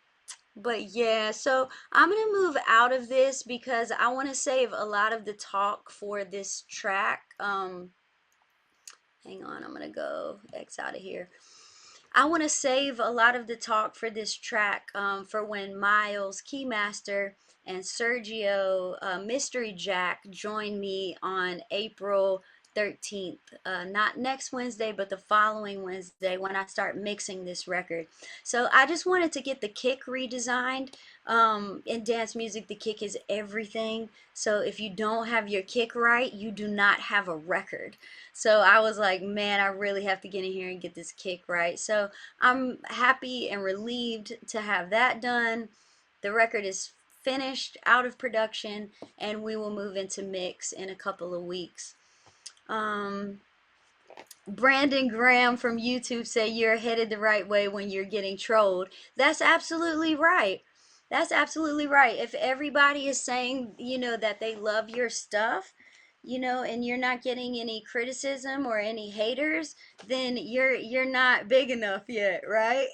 but yeah, so I'm gonna move out of this because I want to save a lot of the talk for this track. Hang on, I'm gonna go X out of here. I want to save a lot of the talk for this track for when Miles, Keymaster, and Sergio Mystery Jack join me on April 13th. Not next Wednesday, but the following Wednesday when I start mixing this record. So I just wanted to get the kick redesigned. In dance music, the kick is everything. So if you don't have your kick right, you do not have a record. So I was like, man, I really have to get in here and get this kick right. So I'm happy and relieved to have that done. The record is finished, out of production, and we will move into mix in a couple of weeks. Um, Brandon Graham from YouTube said you're headed the right way when you're getting trolled. That's absolutely right. That's absolutely right. If everybody is saying, that they love your stuff, and you're not getting any criticism or any haters, then you're not big enough yet, right?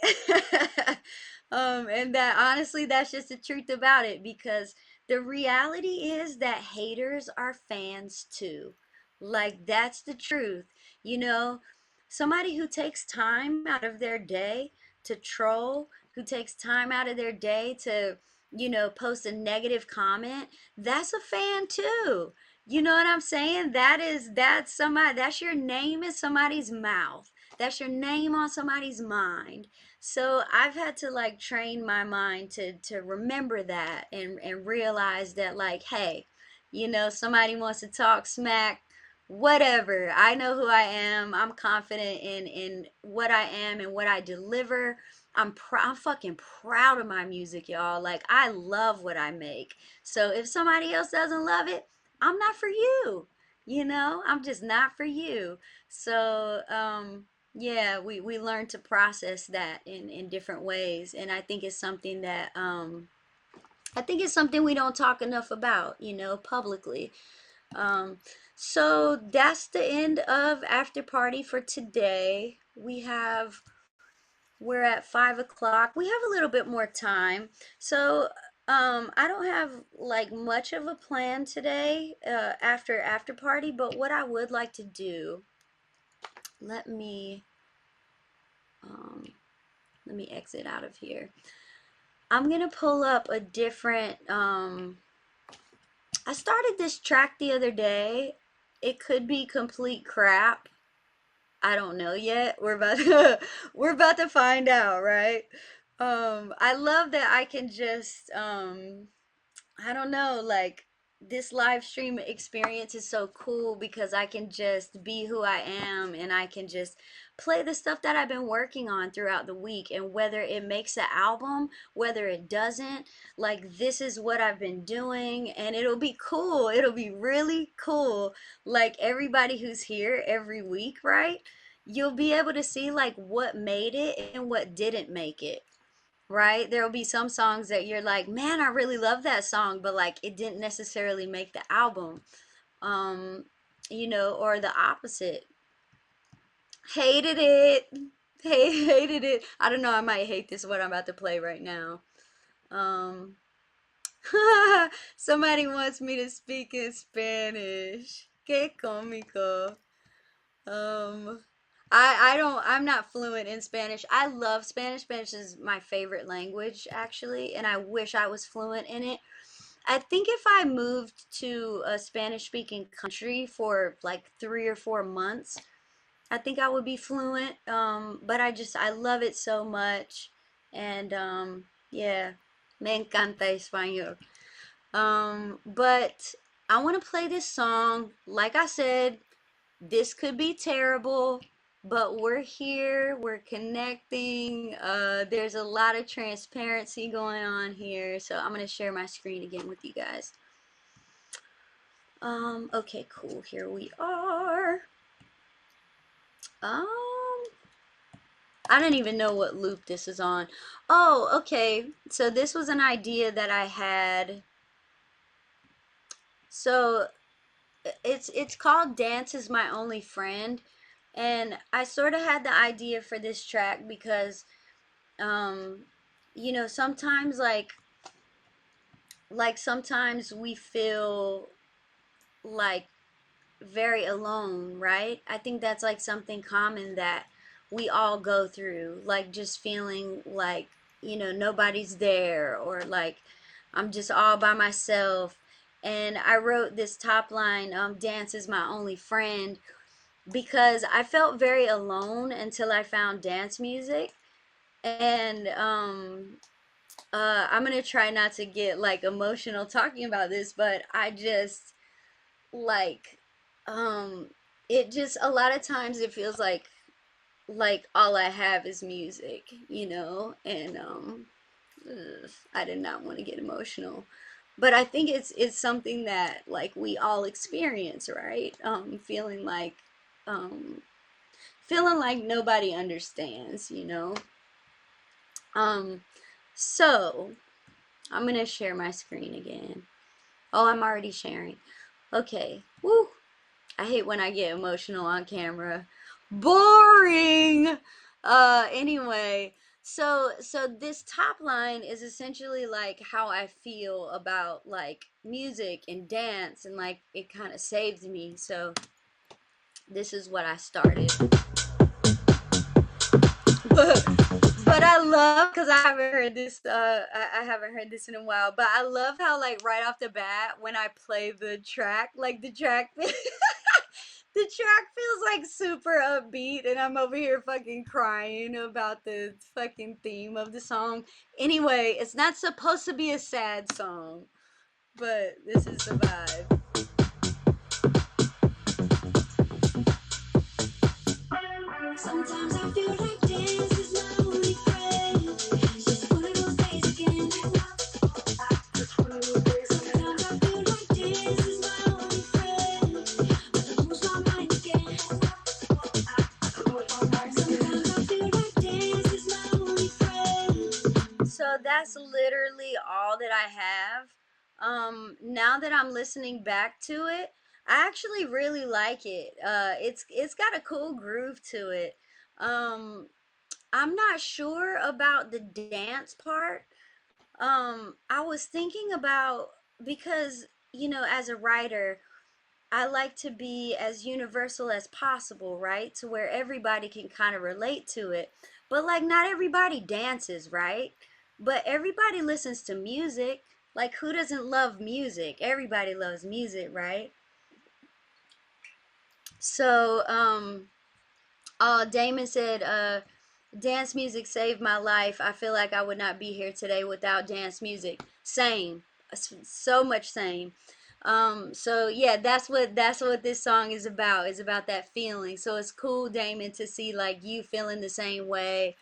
And that honestly, that's just the truth about it because the reality is that haters are fans too. Like that's the truth. You know, somebody who takes time out of their day to troll, who takes time out of their day to, post a negative comment, that's a fan too. You know what I'm saying? That's somebody, that's your name in somebody's mouth. That's your name on somebody's mind. So I've had to like train my mind to remember that and realize that like, hey, somebody wants to talk smack, whatever. I know who I am. I'm confident in what I am and what I deliver. I'm fucking proud of my music, y'all. Like I love what I make. So if somebody else doesn't love it, I'm not for you. I'm just not for you. So, yeah, we learn to process that in different ways. And I think it's something we don't talk enough about, publicly. Um, so that's the end of After Party for today. We're at 5 o'clock. We have a little bit more time. So, I don't have like much of a plan today, after party, but what I would like to do, let me, um, let me exit out of here. I'm gonna pull up a different, I started this track the other day. It could be complete crap. I don't know yet. We're about to find out, right? I love that I can just I don't know, like this live stream experience is so cool because I can just be who I am and I can just play the stuff that I've been working on throughout the week, and whether it makes an album, whether it doesn't, like this is what I've been doing and it'll be cool. It'll be really cool. Like everybody who's here every week, right? You'll be able to see like what made it and what didn't make it, right? There will be some songs that you're like, man, I really love that song, but like it didn't necessarily make the album. Or the opposite. Hated it. hated it. I don't know, I might hate this what I'm about to play right now. Um Somebody wants me to speak in Spanish. Qué cómico. Um, I'm not fluent in Spanish. I love Spanish. Spanish is my favorite language, actually, and I wish I was fluent in it. I think if I moved to a Spanish speaking country for like 3 or 4 months, I think I would be fluent. But I love it so much. And yeah, me encanta español. But I want to play this song. Like I said, this could be terrible, but we're here, we're connecting. There's a lot of transparency going on here, so I'm gonna share my screen again with you guys. Okay, cool. Here we are. Um, I don't even know what loop this is on. Oh, okay. So this was an idea that I had. So it's called Dance is My Only Friend, and I sort of had the idea for this track because um sometimes like sometimes we feel like very alone, right? I think that's like something common that we all go through, like just feeling like nobody's there, or like I'm just all by myself. And I wrote this top line, dance is my only friend, because I felt very alone until I found dance music. And I'm gonna try not to get like emotional talking about this, but I just like um it just a lot of times it feels like all I have is music, and ugh, I did not want to get emotional. But I think it's something that like we all experience, right? Um feeling like nobody understands. Um so I'm gonna share my screen again. Oh, I'm already sharing. Okay. Woo. I hate when I get emotional on camera. Boring. Anyway, so this top line is essentially like how I feel about like music and dance, and like it kind of saves me. So this is what I started. But I love, because I haven't heard this. I haven't heard this in a while. But I love how like right off the bat when I play the track, like the track, the track feels like super upbeat, and I'm over here fucking crying about the fucking theme of the song. Anyway, it's not supposed to be a sad song, but this is the vibe. Sometimes I feel like dance is my only friend. It's just one of those days again. Sometimes I feel like dance is my only friend, but I lose my mind again. Sometimes I feel like dance is my only friend. So that's literally all that I have. Now that I'm listening back to it, I actually really like it. It's got a cool groove to it. Um, I'm not sure about the dance part. I was thinking about, because as a writer, I like to be as universal as possible, right? To where everybody can kind of relate to it. But like not everybody dances, right? But everybody listens to music. Like who doesn't love music? Everybody loves music, right? So, Damon said, dance music saved my life. I feel like I would not be here today without dance music. Same. So much same. So yeah, that's what this song is about. Is about that feeling. So it's cool, Damon, to see like you feeling the same way.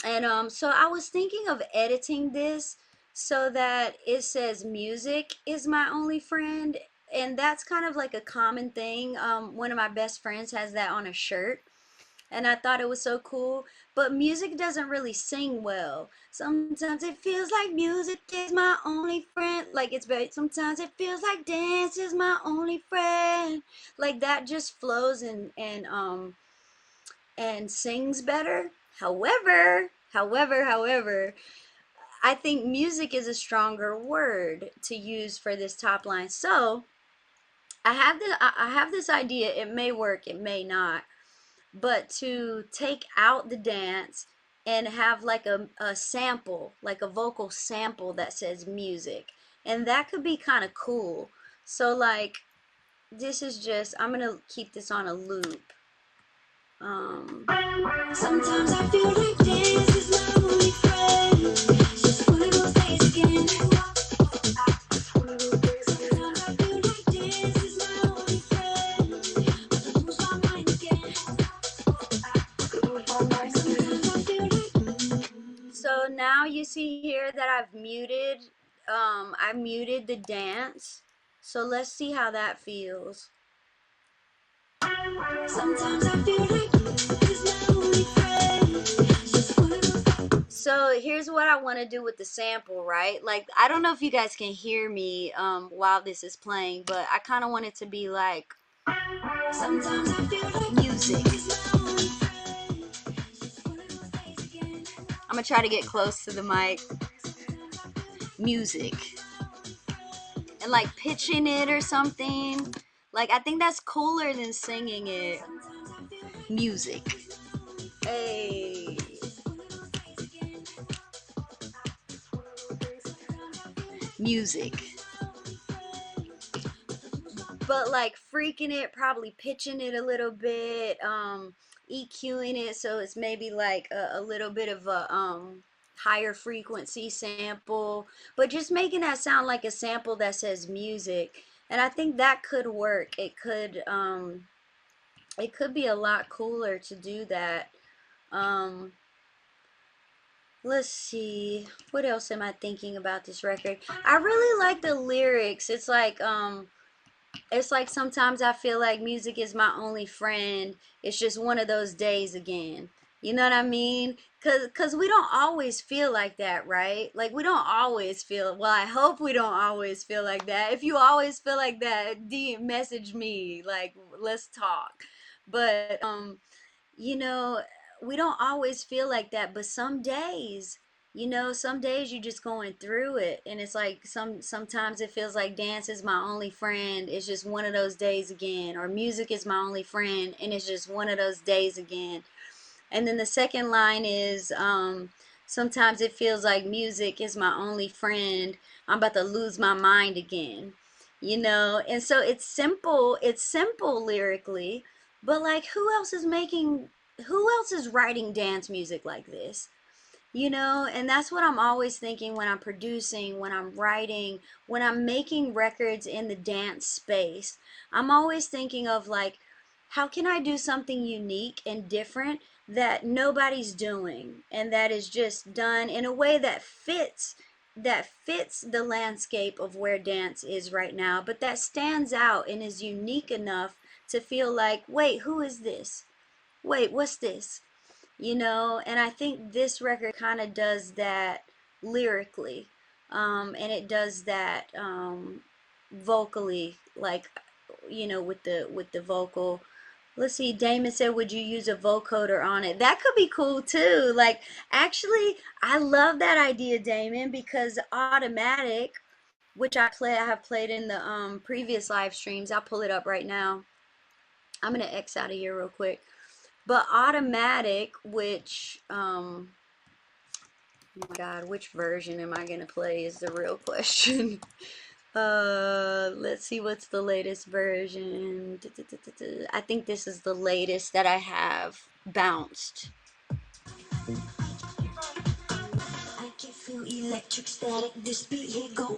And so I was thinking of editing this so that it says music is my only friend, and that's kind of like a common thing. One of my best friends has that on a shirt, and I thought it was so cool. But music doesn't really sing well. Sometimes it feels like music is my only friend. Like it's very. Sometimes it feels like dance is my only friend. Like that just flows and sings better. However, I think music is a stronger word to use for this top line. So I have this idea. It may work, it may not, but to take out the dance and have like a sample, like a vocal sample that says music, and that could be kind of cool. So like this is just, I'm gonna keep this on a loop. Sometimes I feel like this is my only friend. Just one of those days again. Sometimes I feel like this is my only friend. But I lose my mind again. Sometimes I feel like. So now you see here that I muted the dance. So let's see how that feels. Sometimes I feel like is my only friend. So here's what I want to do with the sample, right? Like I don't know if you guys can hear me while this is playing, but I kind of want it to be like sometimes I feel like music. I'm gonna try to get close to the mic. Music. And like pitching it or something. Like I think that's cooler than singing it. Music. Hey. Music. But like freaking it, probably pitching it a little bit, EQing it so it's maybe like a little bit of a higher frequency sample, but just making that sound like a sample that says music. And I think that could work. It could be a lot cooler to do that. Um, let's see, what else am I thinking about this record? I really like the lyrics. It's like sometimes I feel like music is my only friend. It's just one of those days again. You know what I mean? Cause we don't always feel like that, right? Like we don't always feel. Well, I hope we don't always feel like that. If you always feel like that, DM message me. Like let's talk. But you know, we don't always feel like that, but some days, some days you just going through it and it's like sometimes it feels like dance is my only friend. It's just one of those days again, or music is my only friend and it's just one of those days again. And then the second line is sometimes it feels like music is my only friend. I'm about to lose my mind again. And so it's simple lyrically, but like who else is writing dance music like this? And that's what I'm always thinking when I'm producing, when I'm writing, when I'm making records in the dance space. I'm always thinking of like, how can I do something unique and different that nobody's doing and that is just done in a way that fits the landscape of where dance is right now, but that stands out and is unique enough to feel like, wait, who is this? Wait, what's this? And I think this record kind of does that lyrically, and it does that vocally, like with the vocal. Let's see, Damon said, would you use a vocoder on it? That could be cool too. Like, actually, I love that idea, Damon, because automatic, which I have played in the previous live streams. I'll pull it up right now. I'm gonna X out of here real quick. But automatic, which oh my God, which version am I gonna play is the real question. Let's see what's the latest version. I think this is the latest that I have bounced. I can feel electric static. This beat here go.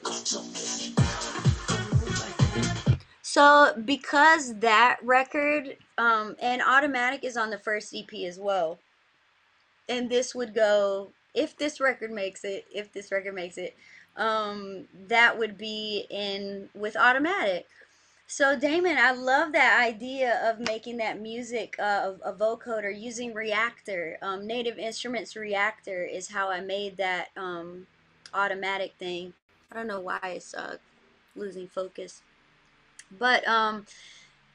So because that record and automatic is on the first EP as well, and this would go, if this record makes it, that would be in with automatic. So Damon, I love that idea of making that music a vocoder using Reactor. Native Instruments Reactor is how I made that automatic thing. I don't know why it's losing focus, but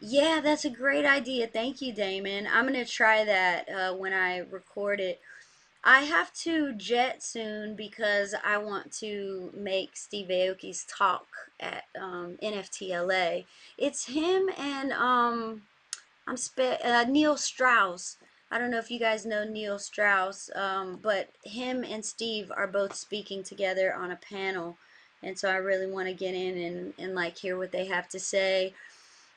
yeah, that's a great idea. Thank you, Damon. I'm gonna try that when I record it. I have to jet soon because I want to make Steve Aoki's talk at NFTLA. It's him and Neil Strauss. I don't know if you guys know Neil Strauss, but him and Steve are both speaking together on a panel, and so I really want to get in and like hear what they have to say.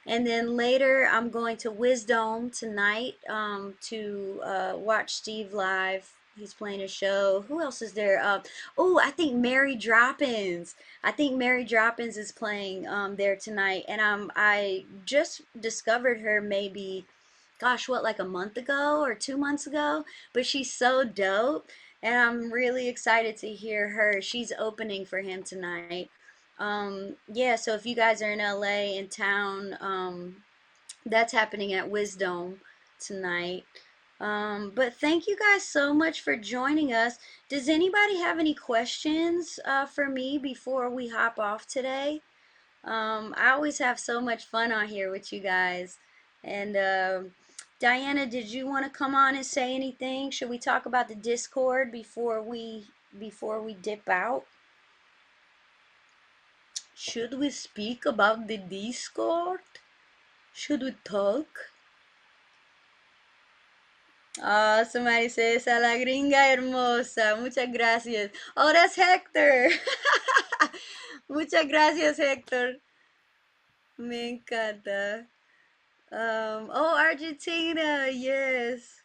And then later, I'm going to Wisdom tonight to watch Steve live. He's playing a show. Who else is there? Oh, I think Mary Droppins. I think Mary Droppins is playing there tonight, and I just discovered her maybe, gosh, what, like a month ago or 2 months ago. But she's so dope, and I'm really excited to hear her. She's opening for him tonight. Yeah, so if you guys are in LA in town, that's happening at Wisdom tonight. But thank you guys so much for joining us. Does anybody have any questions for me before we hop off today? I always have so much fun on here with you guys. And Diana, did you want to come on and say anything? Should we talk about the Discord before we dip out? Should we speak about the Discord? Should we talk? Oh, somebody says, a la gringa hermosa. Muchas gracias. Oh, that's Hector. Muchas gracias, Hector. Me encanta. Oh, Argentina. Yes.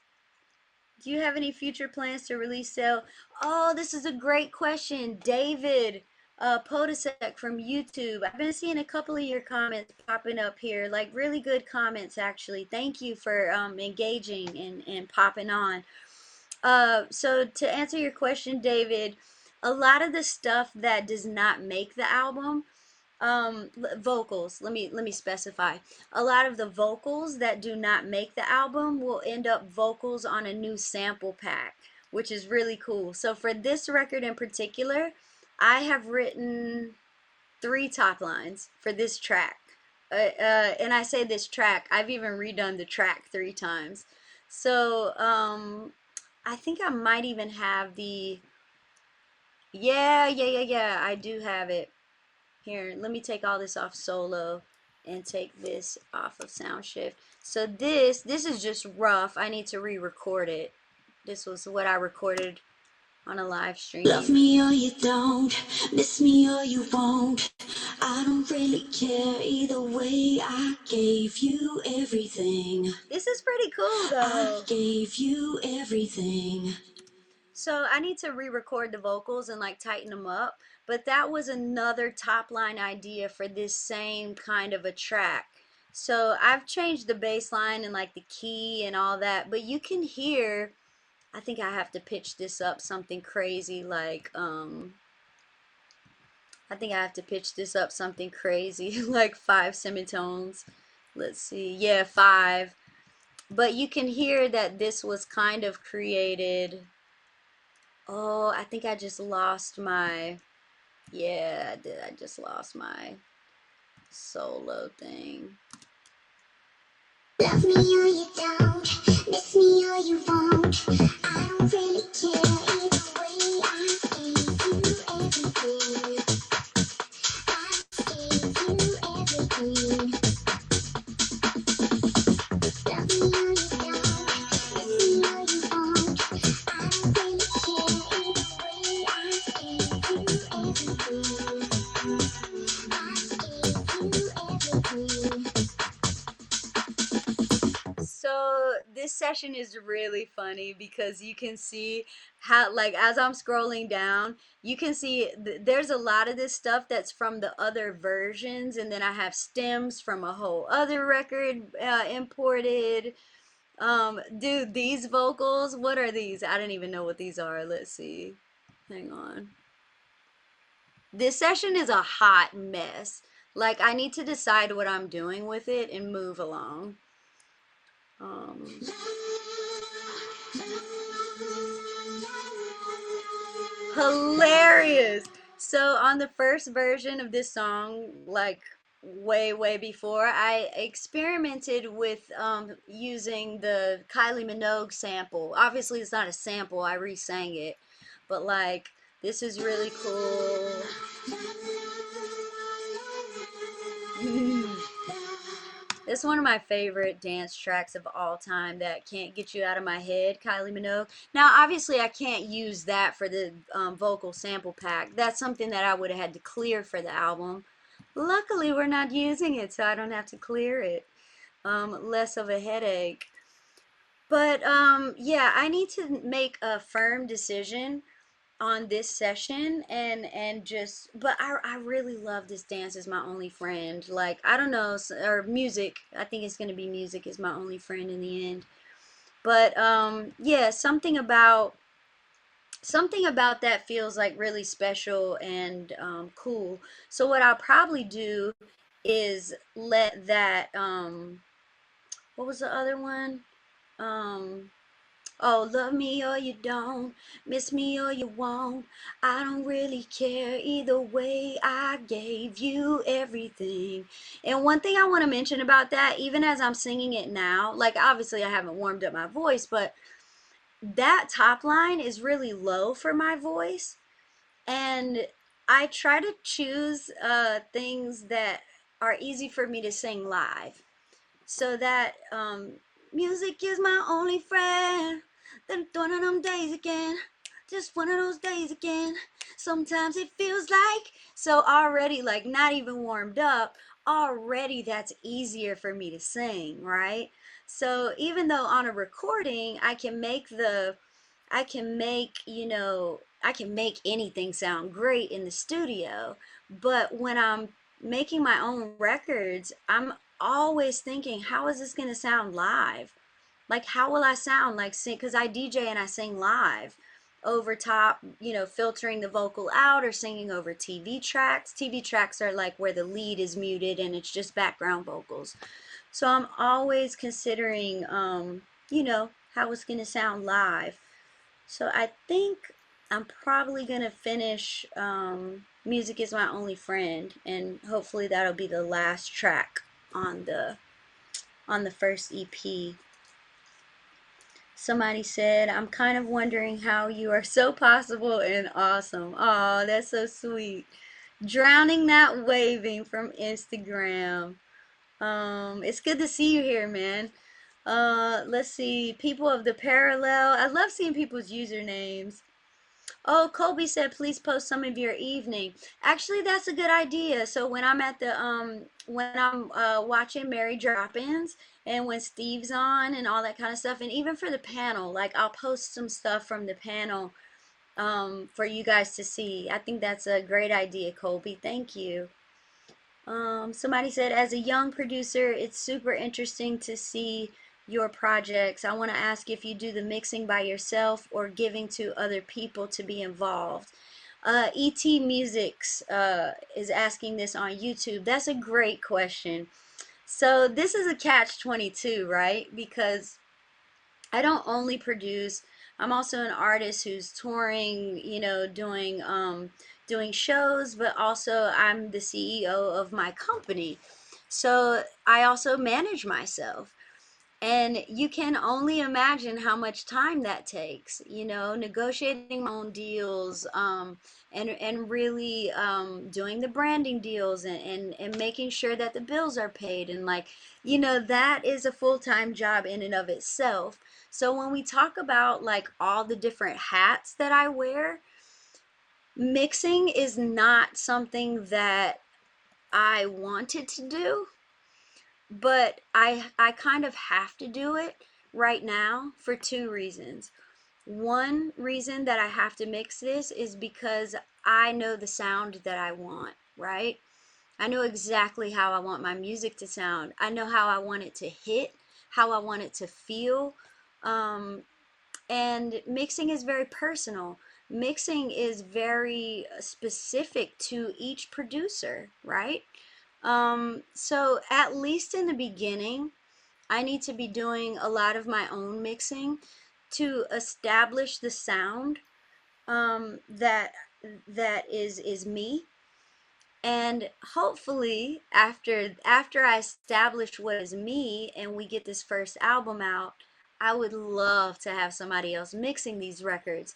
Do you have any future plans to release sale? Oh, this is a great question. David Podesek from YouTube. I've been seeing a couple of your comments popping up here, like really good comments, actually. Thank you for engaging and popping on. So to answer your question, David, a lot of the stuff that does not make the album, vocals, let me specify, a lot of the vocals that do not make the album will end up vocals on a new sample pack, which is really cool. So for this record in particular, I have written 3 top lines for this track, and I say this track, I've even redone the track 3 times. So I think I might even have the, yeah, I do have it. Here, let me take all this off solo and take this off of Soundshift. So this is just rough. I need to re-record it. This was what I recorded on a live stream. Love me or you don't, miss me or you won't. I don't really care either way. I gave you everything. This is pretty cool though. I gave you everything. So I need to re-record the vocals and like tighten them up. But that was another top line idea for this same kind of a track. So I've changed the bass line and like the key and all that, but you can hear, I think I have to pitch this up something crazy like I think I have to pitch this up something crazy like 5 semitones. Let's see. Yeah, 5. But you can hear that this was kind of created. Oh, I think I just lost my, yeah, I did. I just lost my solo thing. Love me or you don't, miss me or you won't. I don't really care either way. I gave you everything. I gave you everything. Love me or you don't, miss me or you won't. I don't really care either way. I gave you everything. So this session is really funny because you can see how, like, as I'm scrolling down, you can see there's a lot of this stuff that's from the other versions, and then I have stems from a whole other record imported. Dude, these vocals, what are these? I don't even know what these are. Let's see. Hang on. This session is a hot mess. Like, I need to decide what I'm doing with it and move along. Um, Hilarious. So on the first version of this song, like way before. I experimented with using the Kylie Minogue sample. Obviously, it's not a sample. I re-sang it, but like this is really cool. It's one of my favorite dance tracks of all time that can't get you out of my head, Kylie Minogue. Now, obviously, I can't use that for the vocal sample pack. That's something that I would have had to clear for the album. Luckily, we're not using it, so I don't have to clear it. Less of a headache. But yeah, I need to make a firm decision on this session and just but I really love this dance as my only friend. Like I don't know, or music. I think it's going to be music as my only friend in the end. But yeah, something about that feels like really special and cool. So what I'll probably do is let that what was the other one? Um Oh, love me or you don't, miss me or you won't. I don't really care either way. I gave you everything. And one thing I want to mention about that, even as I'm singing it now, like obviously I haven't warmed up my voice, but that top line is really low for my voice. And I try to choose things that are easy for me to sing live so that music is my only friend. Then one of them days again, just one of those days again. Sometimes it feels like so already, like not even warmed up. Already, that's easier for me to sing, right? So even though on a recording, I can make, I can make anything sound great in the studio, but when I'm making my own records, I'm always thinking, how is this going to sound live? Like, how will I sound like sing? Because I DJ and I sing live over top, filtering the vocal out or singing over TV tracks. TV tracks are like where the lead is muted and it's just background vocals. So I'm always considering, how it's going to sound live. So I think I'm probably gonna finish Music is My Only Friend, and hopefully that'll be the last track on the first EP. Somebody said, I'm kind of wondering how you are so possible and awesome. Oh, that's so sweet. Drowning That Waving from Instagram. It's good to see you here, man. Let's see. People of the Parallel. I love seeing people's usernames. Oh, Colby said, please post some of your evening. Actually, that's a good idea. So when I'm at the when I'm watching Mary Drop-ins and when Steve's on and all that kind of stuff, and even for the panel, like I'll post some stuff from the panel for you guys to see. I think that's a great idea, Colby. Thank you. Somebody said, as a young producer, it's super interesting to see your projects. I want to ask if you do the mixing by yourself or giving to other people to be involved. ET Musics is asking this on YouTube. That's a great question. So this is a catch 22, right? Because I don't only produce, I'm also an artist who's touring, doing shows, but also I'm the CEO of my company. So I also manage myself. And you can only imagine how much time that takes, negotiating my own deals, and really doing the branding deals and making sure that the bills are paid. And like, that is a full-time job in and of itself. So when we talk about like all the different hats that I wear, mixing is not something that I wanted to do, but I kind of have to do it right now for two reasons. One reason that I have to mix this is because I know the sound that I want, right? I know exactly how I want my music to sound. I know how I want it to hit, how I want it to feel. Um, and mixing is very personal. Mixing is very specific to each producer, right? So at least in the beginning, I need to be doing a lot of my own mixing to establish the sound that is me. And hopefully, after I establish what is me and we get this first album out, I would love to have somebody else mixing these records.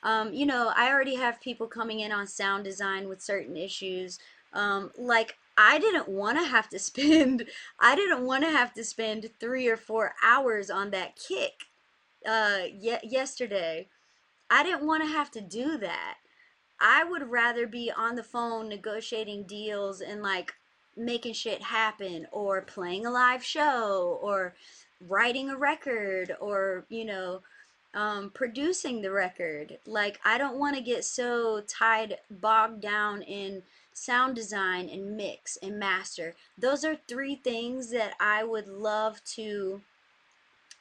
I already have people coming in on sound design with certain issues. Like I didn't want to have to spend I didn't want to have to spend 3 or 4 hours on that kick yesterday. I didn't want to have to do that. I would rather be on the phone negotiating deals and like making shit happen or playing a live show or writing a record or, producing the record. Like, I don't want to get so bogged down in sound design and mix and master. Those are three things that I would love to,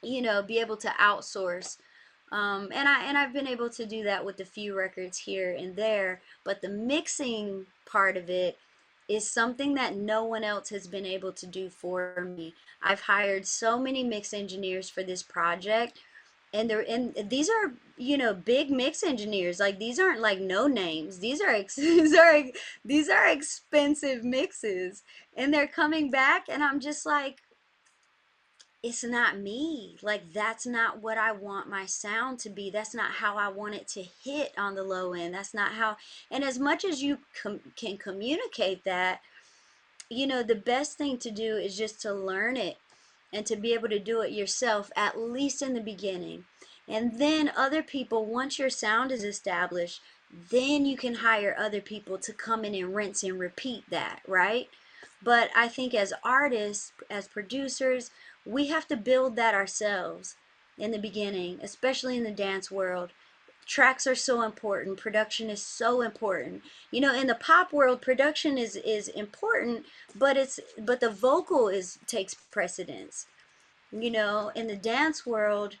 be able to outsource. I've been able to do that with a few records here and there, but the mixing part of it is something that no one else has been able to do for me. I've hired so many mix engineers for this project, and these are, big mix engineers. Like, these aren't like no names. These are expensive mixes, and they're coming back, and I'm just like, it's not me. Like, that's not what I want my sound to be. That's not how I want it to hit on the low end. That's not how. And as much as you can communicate that, the best thing to do is just to learn it and to be able to do it yourself, at least in the beginning. And then other people, once your sound is established, then you can hire other people to come in and rinse and repeat that, right? But I think as artists, as producers, we have to build that ourselves in the beginning, especially in the dance world. Tracks are so important, production is so important. In the pop world, production is important, but the vocal is takes precedence. In the dance world,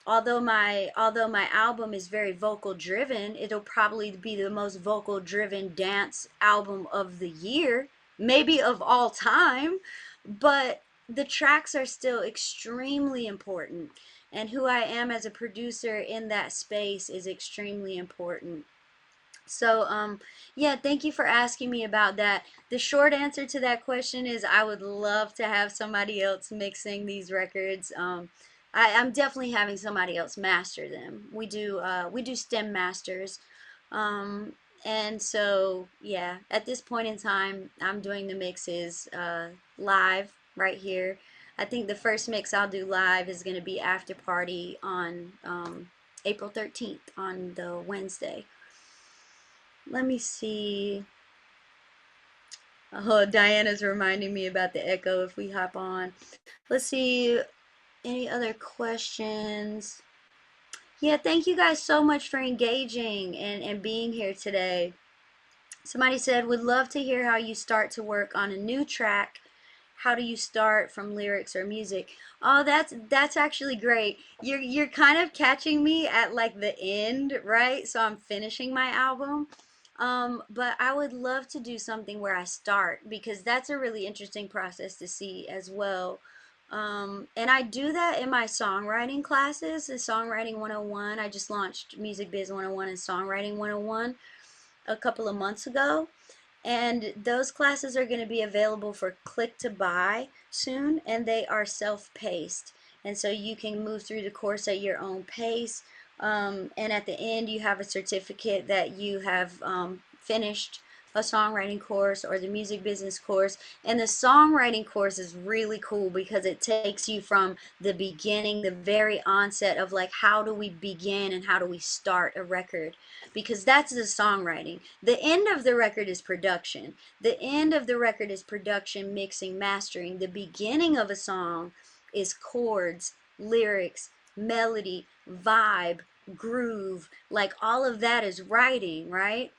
although my album is very vocal driven, it'll probably be the most vocal driven dance album of the year, maybe of all time. But the tracks are still extremely important, and who I am as a producer in that space is extremely important. So, yeah, thank you for asking me about that. The short answer to that question is I would love to have somebody else mixing these records. I'm definitely having somebody else master them. We do STEM masters. Um, and so, yeah, at this point in time, I'm doing the mixes live right here. I think the first mix I'll do live is going to be After Party on April 13th, on the Wednesday. Let me see. Oh, Diana's reminding me about the echo if we hop on. Let's see. Any other questions? Yeah, thank you guys so much for engaging and being here today. Somebody said, would love to hear how you start to work on a new track. How do you start from lyrics or music? Oh, that's actually great. You're kind of catching me at like the end, right? So I'm finishing my album. But I would love to do something where I start, because that's a really interesting process to see as well. And I do that in my songwriting classes, the Songwriting 101. I just launched Music Biz 101 and Songwriting 101 a couple of months ago. And those classes are going to be available for click to buy soon, and they are self-paced. And so you can move through the course at your own pace. And at the end, you have a certificate that you have finished a songwriting course or the music business course. And the songwriting course is really cool because it takes you from the beginning, the very onset of like, how do we begin and how do we start a record? Because that's the songwriting. The end of the record is production. The end of the record is production, mixing, mastering. The beginning of a song is chords, lyrics, melody, vibe, groove. Like, all of that is writing, right?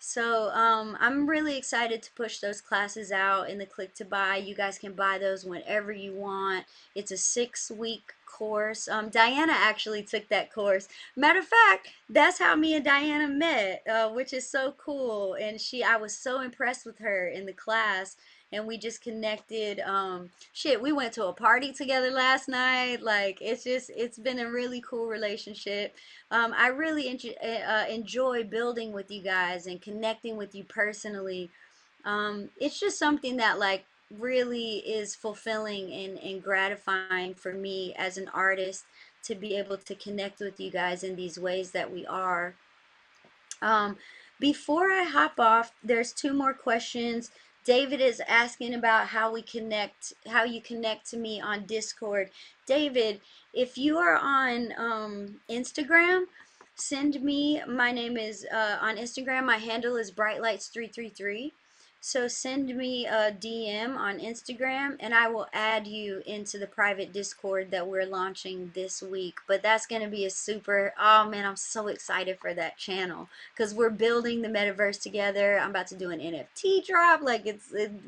So I'm really excited to push those classes out in the click to buy. You guys can buy those whenever you want. It's a 6-week course. Diana actually took that course. Matter of fact, that's how me and Diana met, which is so cool. And I was so impressed with her in the class, and we just connected. Shit, we went to a party together last night. Like, it's been a really cool relationship. I really enjoy building with you guys and connecting with you personally. It's just something that like really is fulfilling and gratifying for me as an artist to be able to connect with you guys in these ways that we are. Um, Before I hop off, there's two more questions. David is asking about how we connect, how you connect to me on Discord. David, if you are on Instagram, send me. My name is on Instagram. My handle is brightlights333. So send me a DM on Instagram and I will add you into the private Discord that we're launching this week. But that's going to be a super, oh man, I'm so excited for that channel because we're building the metaverse together. I'm about to do an NFT drop. Like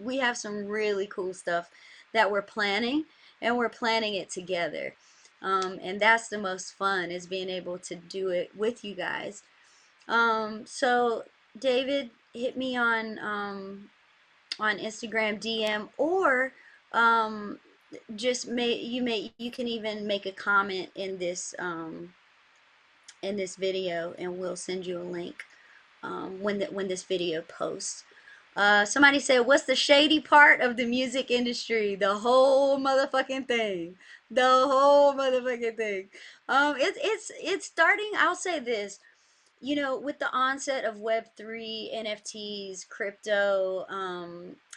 we have some really cool stuff that we're planning, and we're planning it together. And that's the most fun, is being able to do it with you guys. So David, hit me on Instagram DM, or um, just you can even make a comment in this video, and we'll send you a link when this video posts. Somebody said, "What's the shady part of the music industry?" The whole motherfucking thing. The whole motherfucking thing. It's starting. I'll say this. You know, with the onset of Web3, NFTs, crypto,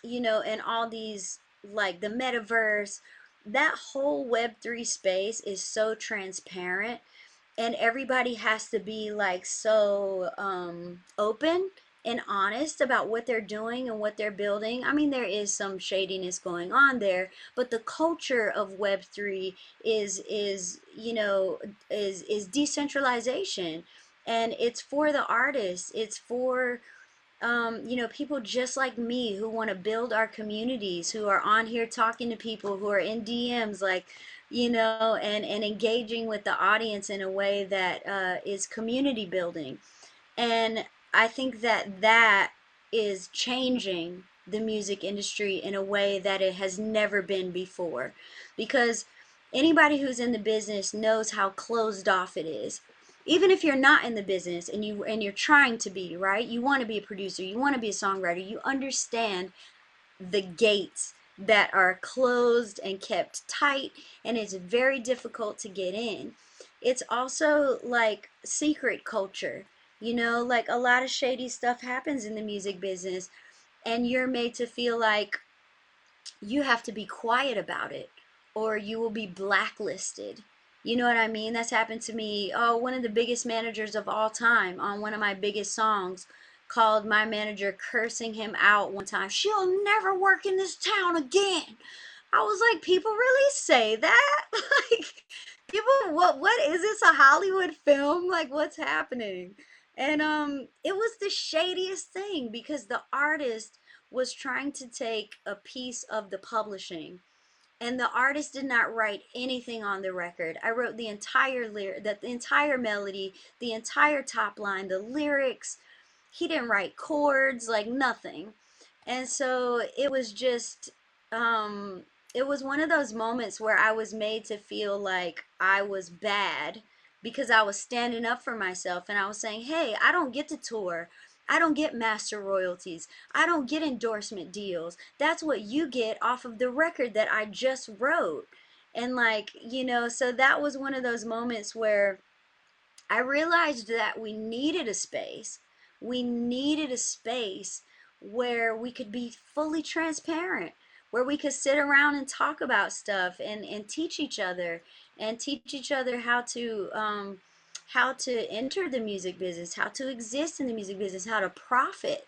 you know, and all these, like the metaverse, that whole Web3 space is so transparent, and everybody has to be like so open and honest about what they're doing and what they're building. I mean, there is some shadiness going on there, but the culture of Web3 is you know is decentralization, and it's for the artists. It's for you know, people just like me who want to build our communities, who are on here talking to people, who are in DMs, like, you know, and engaging with the audience in a way that is community building. And I think that that is changing the music industry in a way that it has never been before. Because anybody who's in the business knows how closed off it is. Even if you're not in the business and you're trying to be, right? You want to be a producer, you want to be a songwriter, you understand the gates that are closed and kept tight, and it's very difficult to get in. It's also like secret culture, you know, like a lot of shady stuff happens in the music business, and you're made to feel like you have to be quiet about it or you will be blacklisted. You know what I mean? That's happened to me. Oh, one of the biggest managers of all time on one of my biggest songs called my manager cursing him out one time. "She'll never work in this town again." I was like, people really say that? Like, people, what is this, a Hollywood film? Like, what's happening? And it was the shadiest thing because the artist was trying to take a piece of the publishing, and the artist did not write anything on the record. I wrote the entire the entire melody, the entire top line, the lyrics. He didn't write chords, like nothing. And so it was just it was one of those moments where I was made to feel like I was bad because I was standing up for myself and I was saying, "Hey, I don't get to tour. I don't get master royalties. I don't get endorsement deals. That's what you get off of the record that I just wrote." And like, you know, so that was one of those moments where I realized that we needed a space. We needed a space where we could be fully transparent, where we could sit around and talk about stuff and teach each other how to enter the music business, how to exist in the music business, how to profit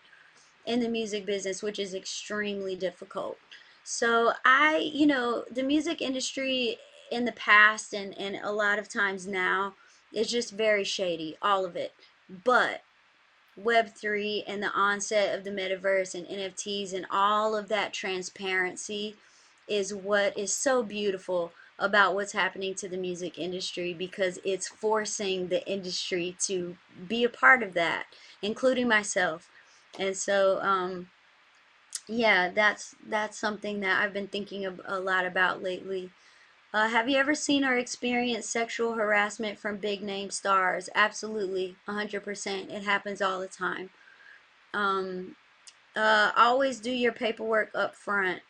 in the music business, which is extremely difficult. So you know, the music industry in the past and a lot of times now is just very shady, all of it. But Web3 and the onset of the metaverse and NFTs and all of that transparency is what is so beautiful about what's happening to the music industry, because it's forcing the industry to be a part of that, including myself. And so, yeah, that's something that I've been thinking a lot about lately. Have you ever seen or experienced sexual harassment from big name stars? Absolutely, 100%. It happens all the time. Um, Always do your paperwork up front.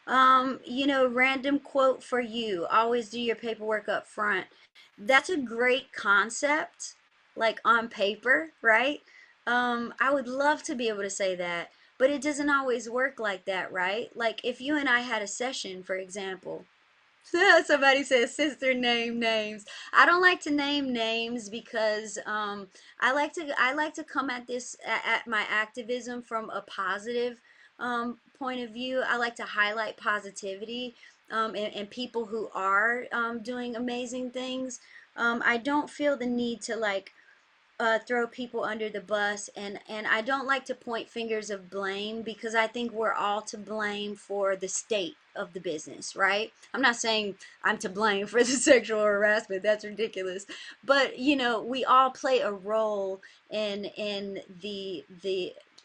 Random quote for you. Always do your paperwork up front. That's a great concept, like on paper, right? I would love to be able to say that, but it doesn't always work like that, right? Like if you and I had a session, for example, somebody says sister name names. I don't like to name names because I like to come at this at my activism from a positive point of view. I like to highlight positivity and people who are doing amazing things. I don't feel the need to like throw people under the bus, and I don't like to point fingers of blame because I think we're all to blame for the state of the business, right? I'm not saying I'm to blame for the sexual harassment. That's ridiculous. But, we all play a role in the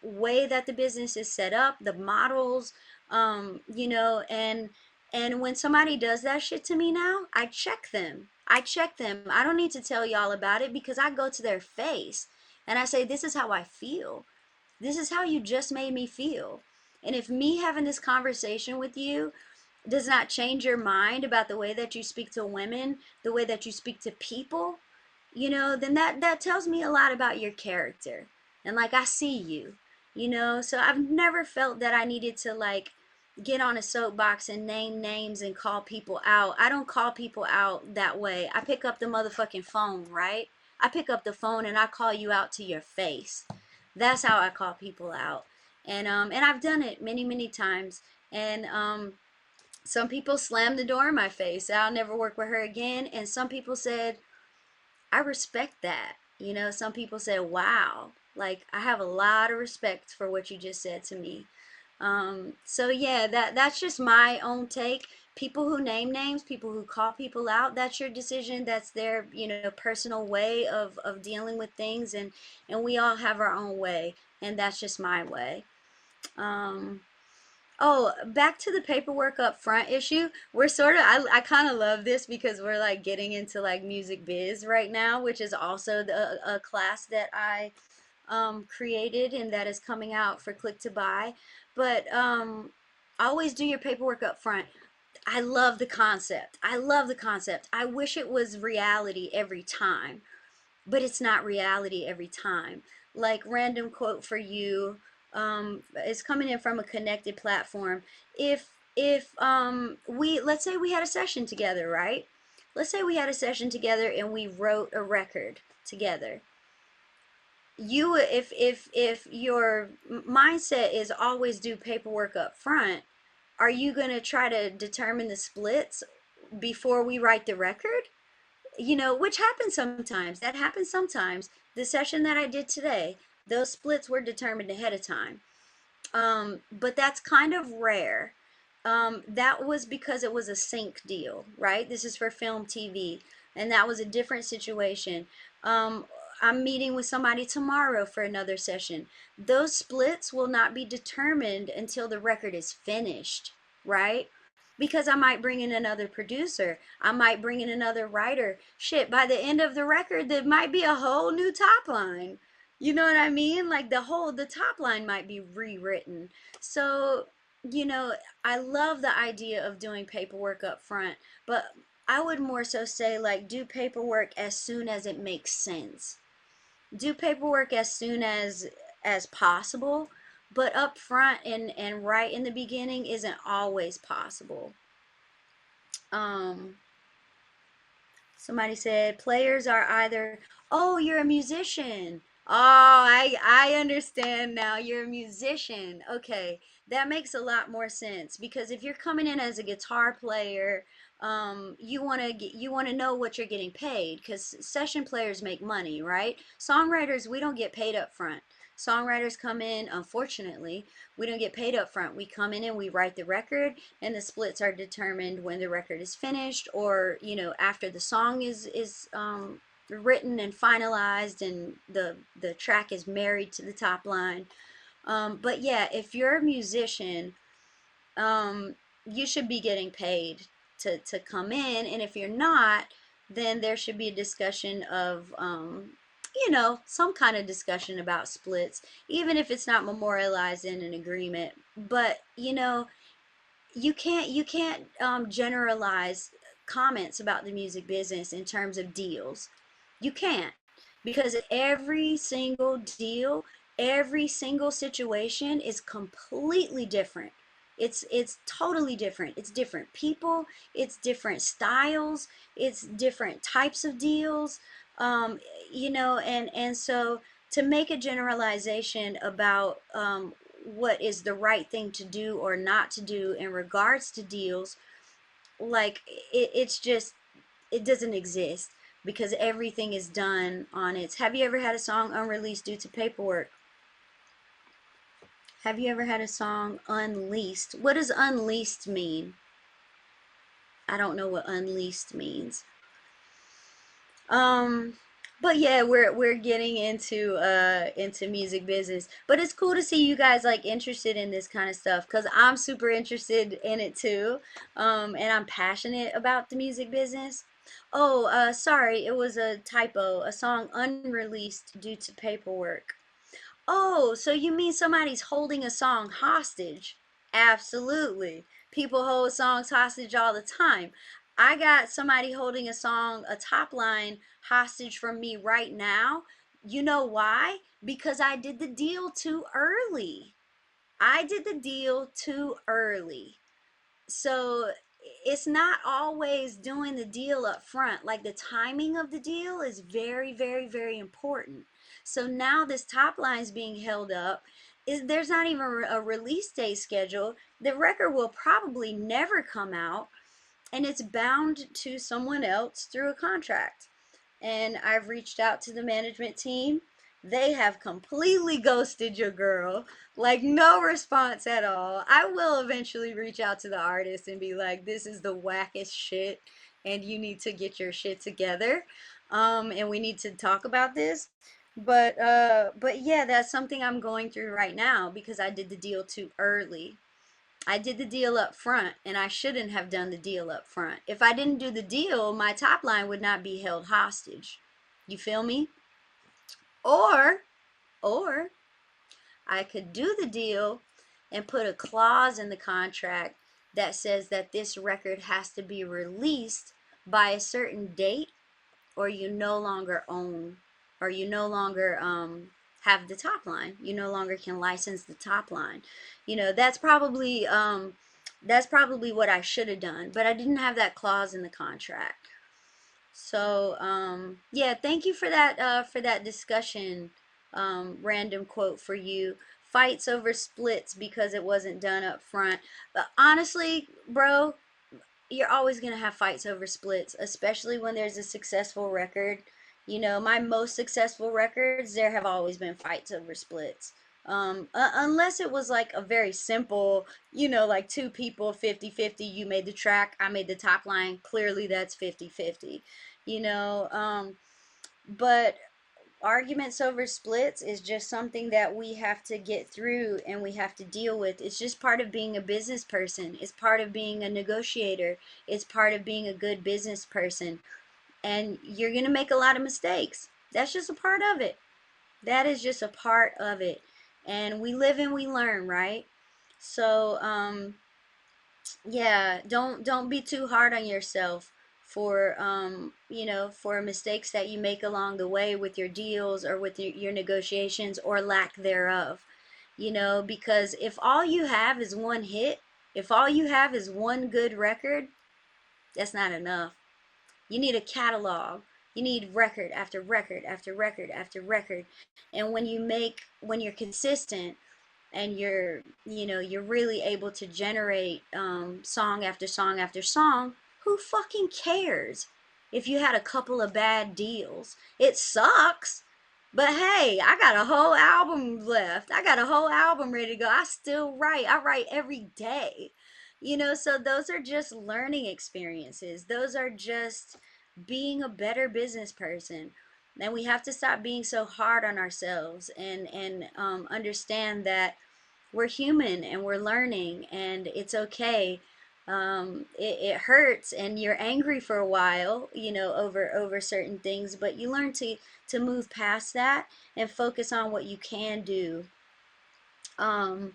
way that the business is set up, the models, and when somebody does that shit to me now, I check them. I check them. I don't need to tell y'all about it because I go to their face and I say, this is how I feel. This is how you just made me feel. And if me having this conversation with you does not change your mind about the way that you speak to women, the way that you speak to people, then that tells me a lot about your character. And like I see you, so I've never felt that I needed to like get on a soapbox and name names and call people out. I don't call people out that way. I pick up the motherfucking phone, right? I pick up the phone and I call you out to your face. That's how I call people out. And I've done it many, many times. And some people slammed the door in my face. I'll never work with her again. And some people said, I respect that. Some people said, wow, like I have a lot of respect for what you just said to me. So yeah, that's just my own take. People who name names, people who call people out, that's your decision. That's their, personal way of dealing with things, and we all have our own way, and that's just my way. Um, Oh, back to the paperwork up front issue. We're sort of, I kind of love this because we're like getting into like music biz right now, which is also a class that I created and that is coming out for Click to Buy. But always do your paperwork up front. I love the concept. I love the concept. I wish it was reality every time, but it's not reality every time. Like random quote for you, is coming in from a connected platform. If we, let's say we had a session together, right? Let's say we had a session together and we wrote a record together. If your mindset is always do paperwork up front, are you going to try to determine the splits before we write the record? Which happens sometimes. That happens sometimes. The session that I did today, those splits were determined ahead of time. But that's kind of rare. That was because it was a sync deal, right? This is for film TV, and that was a different situation. Um, I'm meeting with somebody tomorrow for another session. Those splits will not be determined until the record is finished, right? Because I might bring in another producer, I might bring in another writer. Shit, by the end of the record, there might be a whole new top line. You know what I mean? Like the top line might be rewritten. So, you know, I love the idea of doing paperwork up front, but I would more so say like do paperwork as soon as it makes sense. Do paperwork as soon as possible, but up front and right in the beginning isn't always possible. Um Somebody said players are either, oh, you're a musician. Oh, I understand now. You're a musician. Okay, that makes a lot more sense because if you're coming in as a guitar player, you want to know what you're getting paid because session players make money, right? Songwriters, we don't get paid up front. Songwriters come in, unfortunately, we don't get paid up front. We come in and we write the record, and the splits are determined when the record is finished, or after the song is written and finalized, and the track is married to the top line. But yeah, if you're a musician, um, you should be getting paid to come in, and if you're not, then there should be a discussion of some kind of discussion about splits, even if it's not memorialized in an agreement. But you can't generalize comments about the music business in terms of deals. You can't, because every single deal, every single situation is completely different. It's totally different. It's different people, it's different styles, it's different types of deals. um and so to make a generalization about what is the right thing to do or not to do in regards to deals, like it's just, it doesn't exist, because everything is done on its. Have you ever had a song unreleased due to paperwork? Have you ever had a song unleased? What does unleased mean? I don't know what unleased means. Um, but yeah, we're getting into music business. But it's cool to see you guys like interested in this kind of stuff, because I'm super interested in it too. And I'm passionate about the music business. Oh, sorry, it was a typo. A song unreleased due to paperwork. Oh, so you mean somebody's holding a song hostage? Absolutely. People hold songs hostage all the time. I got somebody holding a song, a top line, hostage from me right now. You know why? Because I did the deal too early. I did the deal too early. So it's not always doing the deal up front. Like, the timing of the deal is very, very, very important. So now this top line is being held up. There's not even a release date scheduled. The record will probably never come out, and it's bound to someone else through a contract. And I've reached out to the management team. They have completely ghosted your girl. Like, no response at all. I will eventually reach out to the artist and be like, this is the wackest shit, and you need to get your shit together. And we need to talk about this. But yeah, that's something I'm going through right now because I did the deal too early. I did the deal up front, and I shouldn't have done the deal up front. If I didn't do the deal, my top line would not be held hostage. You feel me? Or, or I could do the deal and put a clause in the contract that says that this record has to be released by a certain date, or you no longer own, or you no longer have the top line. You no longer can license the top line. That's probably what I should have done, but I didn't have that clause in the contract. So yeah, thank you for that discussion. Random quote for you. Fights over splits because it wasn't done up front. But honestly, bro, you're always going to have fights over splits, especially when there's a successful record. My most successful records, there have always been fights over splits. Unless it was like a very simple, like two people 50-50. You made the track, I made the top line. Clearly, that's 50-50. You know, but arguments over splits is just something that we have to get through and we have to deal with. It's just part of being a business person. It's part of being a negotiator. It's part of being a good business person. And you're going to make a lot of mistakes. That's just a part of it. That is just a part of it. And we live and we learn, right? So, yeah, don't be too hard on yourself for for mistakes that you make along the way with your deals or with your negotiations or lack thereof. Because if all you have is one hit, if all you have is one good record, that's not enough. You need a catalog. You need record after record after record after record. And when you're consistent, and you're really able to generate song after song after song, who fucking cares if you had a couple of bad deals? It sucks, but hey, I got a whole album left. I got a whole album ready to go. I still write. I write every day. So those are just learning experiences. Those are just being a better business person. And we have to stop being so hard on ourselves, and understand that we're human and we're learning, and it's okay. it hurts and you're angry for a while, over certain things, but you learn to move past that and focus on what you can do. Um,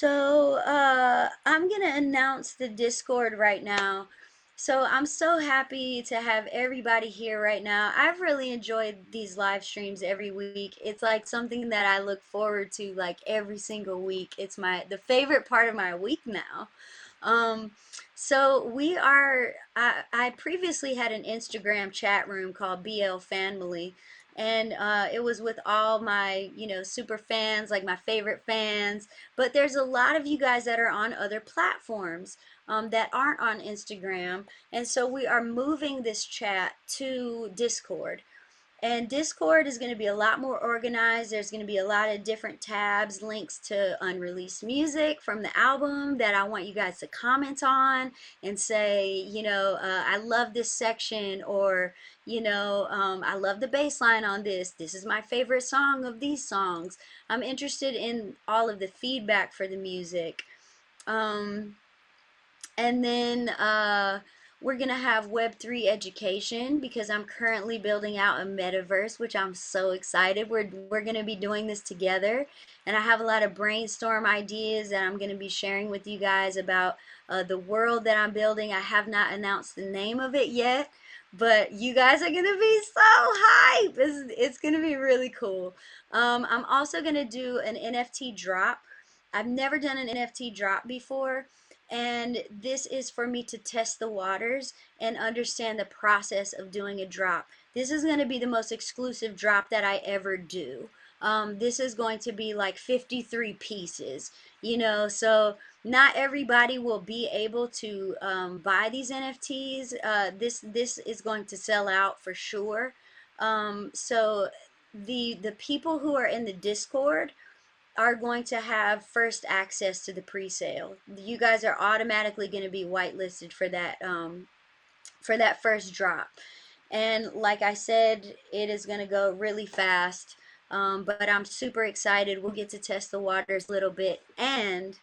I'm gonna announce the Discord right now. So I'm so happy to have everybody here right now. I've really enjoyed these live streams every week. It's like something that I look forward to like every single week. It's the favorite part of my week now. Um, so I previously had an Instagram chat room called BL Family, and it was with all my, super fans, like my favorite fans. But there's a lot of you guys that are on other platforms that aren't on Instagram, and so we are moving this chat to Discord. And Discord is going to be a lot more organized. There's going to be a lot of different tabs, links to unreleased music from the album that I want you guys to comment on and say, I love this section, or, I love the bass line on this. This is my favorite song of these songs. I'm interested in all of the feedback for the music. Um, and then we're going to have Web3 education because I'm currently building out a metaverse, which I'm so excited. We're going to be doing this together. And I have a lot of brainstorm ideas that I'm going to be sharing with you guys about the world that I'm building. I have not announced the name of it yet, but you guys are going to be so hype. It's going to be really cool. I'm also going to do an NFT drop. I've never done an NFT drop before, and this is for me to test the waters and understand the process of doing a drop. This is going to be the most exclusive drop that I ever do. This is going to be like 53 pieces, so not everybody will be able to buy these NFTs. This is going to sell out for sure. So the people who are in the Discord are going to have first access to the pre-sale. You guys are automatically going to be whitelisted for that first drop. And like I said, it is going to go really fast. But I'm super excited. We'll get to test the waters a little bit, and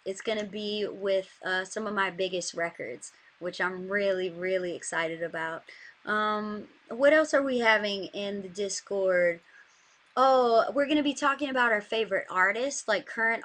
it's going to be with some of my biggest records, which I'm really, really excited about. What else are we having in the Discord? Oh, we're going to be talking about our favorite artists, current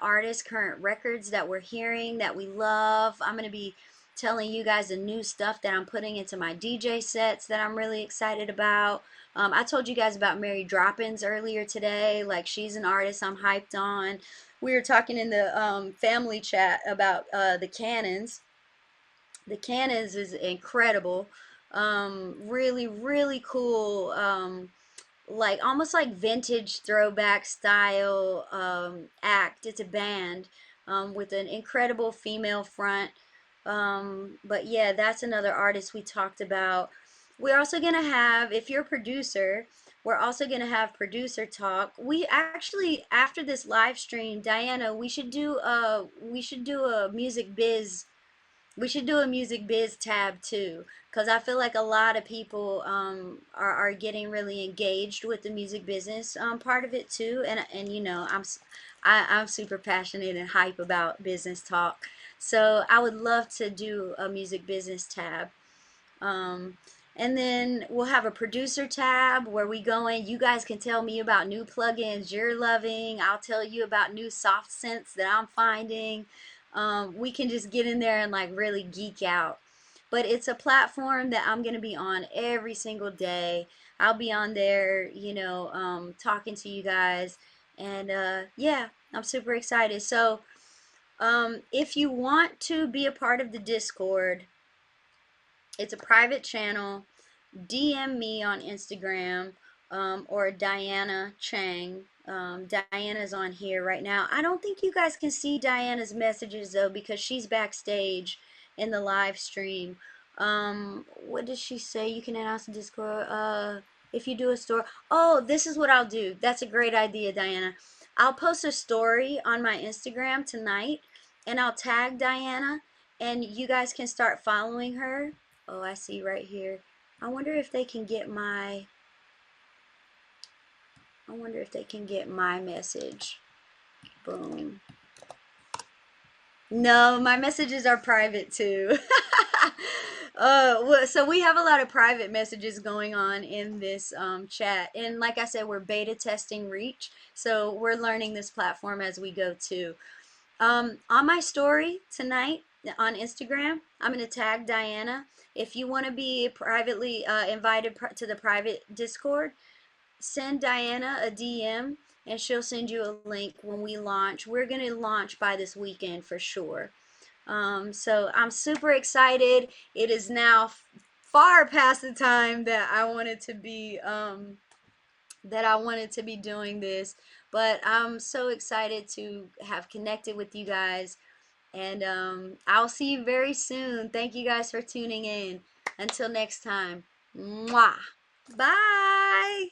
records that we're hearing that we love. I'm going to be telling you guys the new stuff that I'm putting into my DJ sets that I'm really excited about. I told you guys about Mary Droppins earlier today. Like, she's an artist I'm hyped on. We were talking in the family chat about the Cannons. The Cannons is incredible. Really, really cool. Like almost like vintage throwback style act. It's a band with an incredible female front. But yeah, that's another artist we talked about. We're also gonna have, if you're a producer, we're also gonna have producer talk. We actually, after this live stream, Diana, we should do a music biz tab too, because I feel like a lot of people are getting really engaged with the music business part of it too, and I'm super passionate and hype about business talk, so I would love to do a music business tab. Um, and then we'll have a producer tab where we go in. You guys can tell me about new plugins you're loving. I'll tell you about new soft synths that I'm finding. We can just get in there and like really geek out. But it's a platform that I'm going to be on every single day. I'll be on there, talking to you guys. And yeah, I'm super excited. So if you want to be a part of the Discord, it's a private channel. DM me on Instagram or Diana Chang. Diana's on here right now. I don't think you guys can see Diana's messages though because she's backstage in the live stream. What does she say? You can announce the Discord. If you do a story. Oh, this is what I'll do. That's a great idea, Diana. I'll post a story on my Instagram tonight and I'll tag Diana and you guys can start following her. Oh, I see right here. I wonder if they can get my I wonder if they can get my message. Boom. No, my messages are private too. So we have a lot of private messages going on in this chat, and like I said, we're beta testing Reach, so we're learning this platform as we go too. On my story tonight on Instagram, I'm gonna tag Diana. If you want to be privately invited to the private Discord, send Diana a DM and she'll send you a link when we launch. We're going to launch by this weekend for sure. So I'm super excited. It is now far past the time that I wanted to be doing this, but I'm so excited to have connected with you guys, and I'll see you very soon. Thank you guys for tuning in. Until next time. Mwah. Bye.